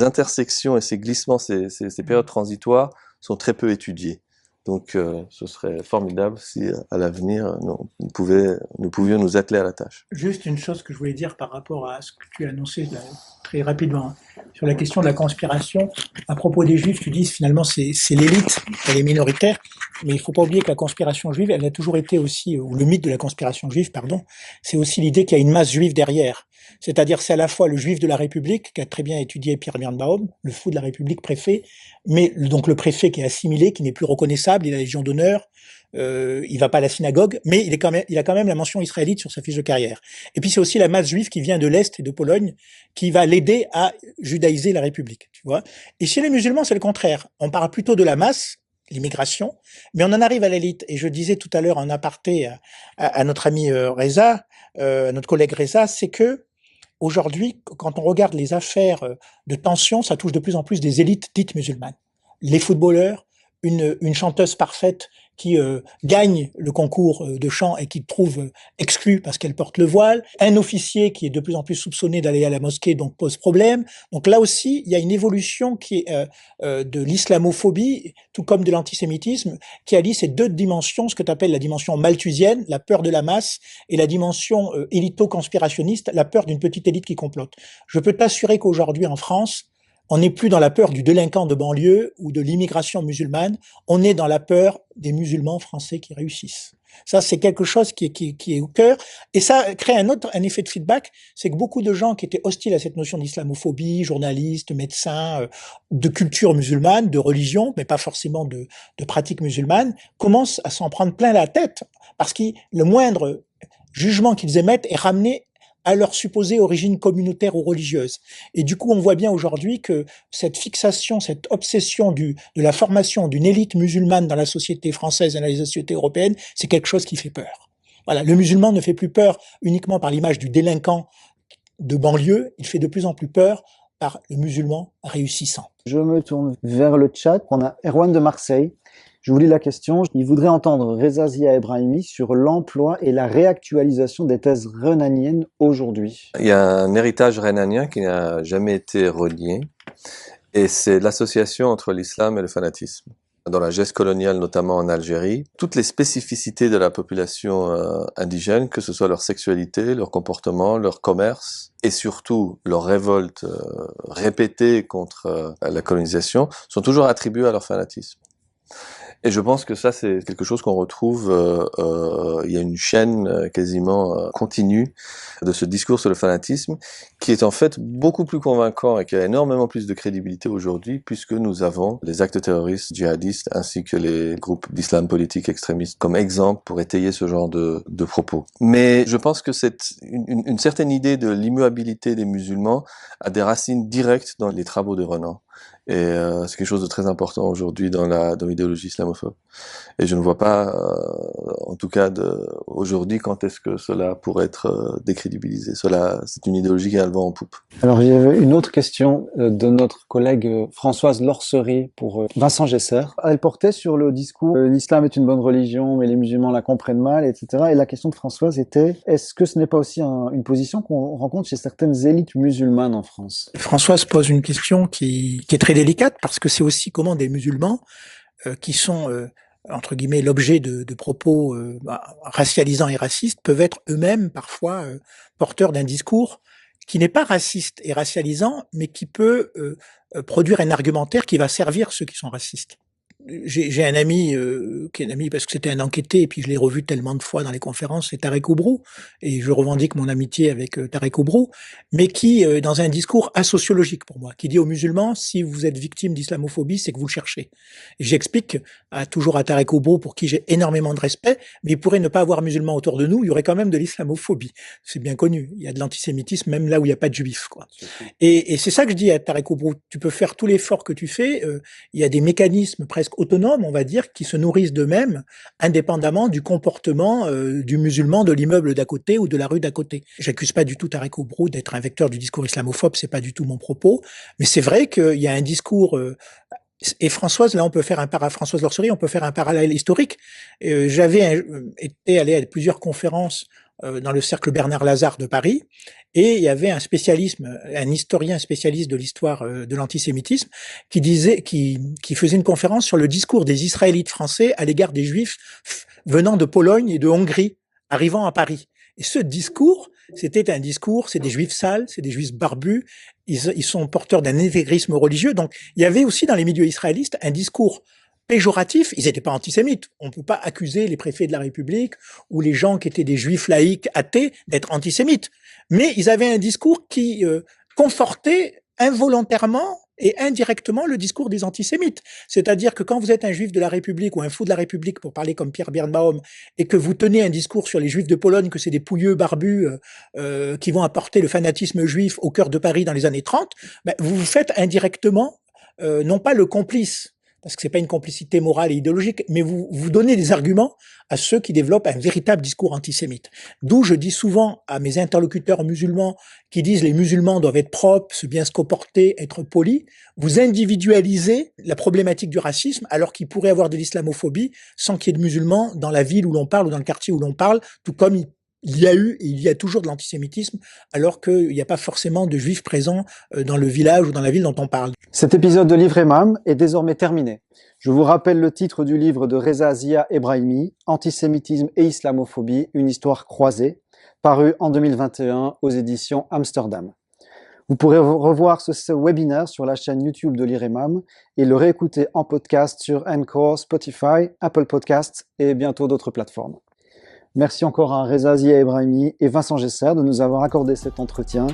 intersections et ces glissements, ces périodes transitoires sont très peu étudiées. Donc, ce serait formidable si, à l'avenir, nous pouvions nous atteler à la tâche. Juste une chose que je voulais dire par rapport à ce que tu as annoncé là, très rapidement, hein, sur la question de la conspiration. À propos des Juifs, tu dis finalement c'est l'élite, elle est minoritaire, mais il faut pas oublier que la conspiration juive, elle a toujours été aussi, ou le mythe de la conspiration juive, pardon, c'est aussi l'idée qu'il y a une masse juive derrière. C'est-à-dire c'est à la fois le juif de la République, qu'a très bien étudié Pierre Birnbaum, le fou de la République préfet, mais donc le préfet qui est assimilé, qui n'est plus reconnaissable, il a la Légion d'honneur, il va pas à la synagogue, mais il a quand même la mention israélite sur sa fiche de carrière. Et puis c'est aussi la masse juive qui vient de l'Est et de Pologne, qui va l'aider à judaïser la République, tu vois. Et chez les musulmans, c'est le contraire. On parle plutôt de la masse, l'immigration, mais on en arrive à l'élite. Et je disais tout à l'heure en aparté à notre ami Reza, notre collègue Reza, c'est que aujourd'hui, quand on regarde les affaires de tension, ça touche de plus en plus des élites dites musulmanes. Les footballeurs, une chanteuse parfaite qui gagne le concours de chant et qui trouve exclue parce qu'elle porte le voile, un officier qui est de plus en plus soupçonné d'aller à la mosquée, donc pose problème. Donc là aussi, il y a une évolution qui est de l'islamophobie, tout comme de l'antisémitisme, qui allie ces deux dimensions, ce que tu appelles la dimension malthusienne, la peur de la masse, et la dimension élito-conspirationniste, la peur d'une petite élite qui complote. Je peux t'assurer qu'aujourd'hui en France, on n'est plus dans la peur du délinquant de banlieue ou de l'immigration musulmane, on est dans la peur des musulmans français qui réussissent. Ça, c'est quelque chose qui est au cœur. Et ça crée un effet de feedback, c'est que beaucoup de gens qui étaient hostiles à cette notion d'islamophobie, journalistes, médecins, de culture musulmane, de religion, mais pas forcément de pratique musulmane, commencent à s'en prendre plein la tête, parce que le moindre jugement qu'ils émettent est ramené à leur supposée origine communautaire ou religieuse. Et du coup, on voit bien aujourd'hui que cette fixation, cette obsession de la formation d'une élite musulmane dans la société française et dans la société européenne, c'est quelque chose qui fait peur. Voilà, le musulman ne fait plus peur uniquement par l'image du délinquant de banlieue, il fait de plus en plus peur par le musulman réussissant. Je me tourne vers le chat. On a Erwan de Marseille. Je vous lis la question. Il voudrait entendre Reza Zia Ebrahimi sur l'emploi et la réactualisation des thèses rhénaniennes aujourd'hui. Il y a un héritage rhénanien qui n'a jamais été renié, et c'est l'association entre l'islam et le fanatisme. Dans la geste coloniale, notamment en Algérie, toutes les spécificités de la population indigène, que ce soit leur sexualité, leur comportement, leur commerce, et surtout leur révolte répétée contre la colonisation, sont toujours attribuées à leur fanatisme. Et je pense que ça, c'est quelque chose qu'on retrouve, il y a une chaîne quasiment continue de ce discours sur le fanatisme, qui est en fait beaucoup plus convaincant et qui a énormément plus de crédibilité aujourd'hui, puisque nous avons les actes terroristes djihadistes ainsi que les groupes d'islam politique extrémistes comme exemple pour étayer ce genre de propos. Mais je pense que une certaine idée de l'immuabilité des musulmans a des racines directes dans les travaux de Renan. Et c'est quelque chose de très important aujourd'hui dans l'idéologie islamophobe. Et je ne vois pas, en tout cas aujourd'hui, quand est-ce que cela pourrait être décrédibilisé. C'est une idéologie qui a le vent en poupe. Alors, il y avait une autre question de notre collègue Françoise Lorcerie pour Vincent Gesser. Elle portait sur le discours l'islam est une bonne religion, mais les musulmans la comprennent mal, etc. Et la question de Françoise était, est-ce que ce n'est pas aussi une position qu'on rencontre chez certaines élites musulmanes en France? Françoise pose une question qui est très délicate, parce que c'est aussi comment des musulmans qui sont entre guillemets l'objet de propos racialisants et racistes peuvent être eux-mêmes parfois porteurs d'un discours qui n'est pas raciste et racialisant, mais qui peut produire un argumentaire qui va servir ceux qui sont racistes. J'ai un ami qui est un ami parce que c'était un enquêté, et puis je l'ai revu tellement de fois dans les conférences, c'est Tarek Oubrou, et je revendique mon amitié avec Tarek Oubrou, mais qui, dans un discours asociologique pour moi, qui dit aux musulmans, si vous êtes victime d'islamophobie, c'est que vous le cherchez. Et j'explique toujours à Tarek Oubrou, pour qui j'ai énormément de respect, mais il pourrait ne pas avoir musulmans autour de nous, il y aurait quand même de l'islamophobie. C'est bien connu, il y a de l'antisémitisme même là où il n'y a pas de juifs, quoi. Et c'est ça que je dis à Tarek Oubrou, tu peux faire tout l'effort que tu fais, il y a des mécanismes presque presque autonomes, on va dire, qui se nourrissent d'eux-mêmes, indépendamment du comportement du musulman de l'immeuble d'à côté ou de la rue d'à côté. J'accuse pas du tout Tarek Oubrou d'être un vecteur du discours islamophobe, c'est pas du tout mon propos, mais c'est vrai qu'il y a un discours et Françoise, là, Françoise Lorcerie, on peut faire un parallèle historique. J'avais été allé à plusieurs conférences dans le cercle Bernard Lazare de Paris, et il y avait un historien spécialiste de l'histoire de l'antisémitisme qui faisait une conférence sur le discours des Israélites français à l'égard des Juifs venant de Pologne et de Hongrie, arrivant à Paris. Et ce discours, c'est des Juifs sales, c'est des Juifs barbus, ils sont porteurs d'un intégrisme religieux. Donc, il y avait aussi dans les milieux israélistes un discours péjoratif. Ils n'étaient pas antisémites. On ne peut pas accuser les préfets de la République ou les gens qui étaient des Juifs laïcs athées d'être antisémites. Mais ils avaient un discours qui confortait involontairement et indirectement le discours des antisémites. C'est-à-dire que quand vous êtes un juif de la République ou un fou de la République, pour parler comme Pierre Birnbaum, et que vous tenez un discours sur les juifs de Pologne, que c'est des pouilleux barbus qui vont apporter le fanatisme juif au cœur de Paris dans les années 30, ben, vous vous faites indirectement, non pas le complice, parce que c'est pas une complicité morale et idéologique, mais vous donnez des arguments à ceux qui développent un véritable discours antisémite. D'où je dis souvent à mes interlocuteurs musulmans qui disent les musulmans doivent être propres, bien se comporter, être polis, vous individualisez la problématique du racisme alors qu'il pourrait y avoir de l'islamophobie sans qu'il y ait de musulmans dans la ville où l'on parle ou dans le quartier où l'on parle, tout comme il y a eu et il y a toujours de l'antisémitisme alors qu'il n'y a pas forcément de juifs présents dans le village ou dans la ville dont on parle. Cet épisode de Livre Imam est désormais terminé. Je vous rappelle le titre du livre de Reza Zia Ebrahimi, Antisémitisme et islamophobie, une histoire croisée, paru en 2021 aux éditions Amsterdam. Vous pourrez revoir ce webinaire sur la chaîne YouTube de Lire Imam et le réécouter en podcast sur Anchor, Spotify, Apple Podcasts et bientôt d'autres plateformes. Merci encore à Reza Zia Ebrahimi et Vincent Gesser de nous avoir accordé cet entretien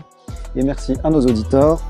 et merci à nos auditeurs.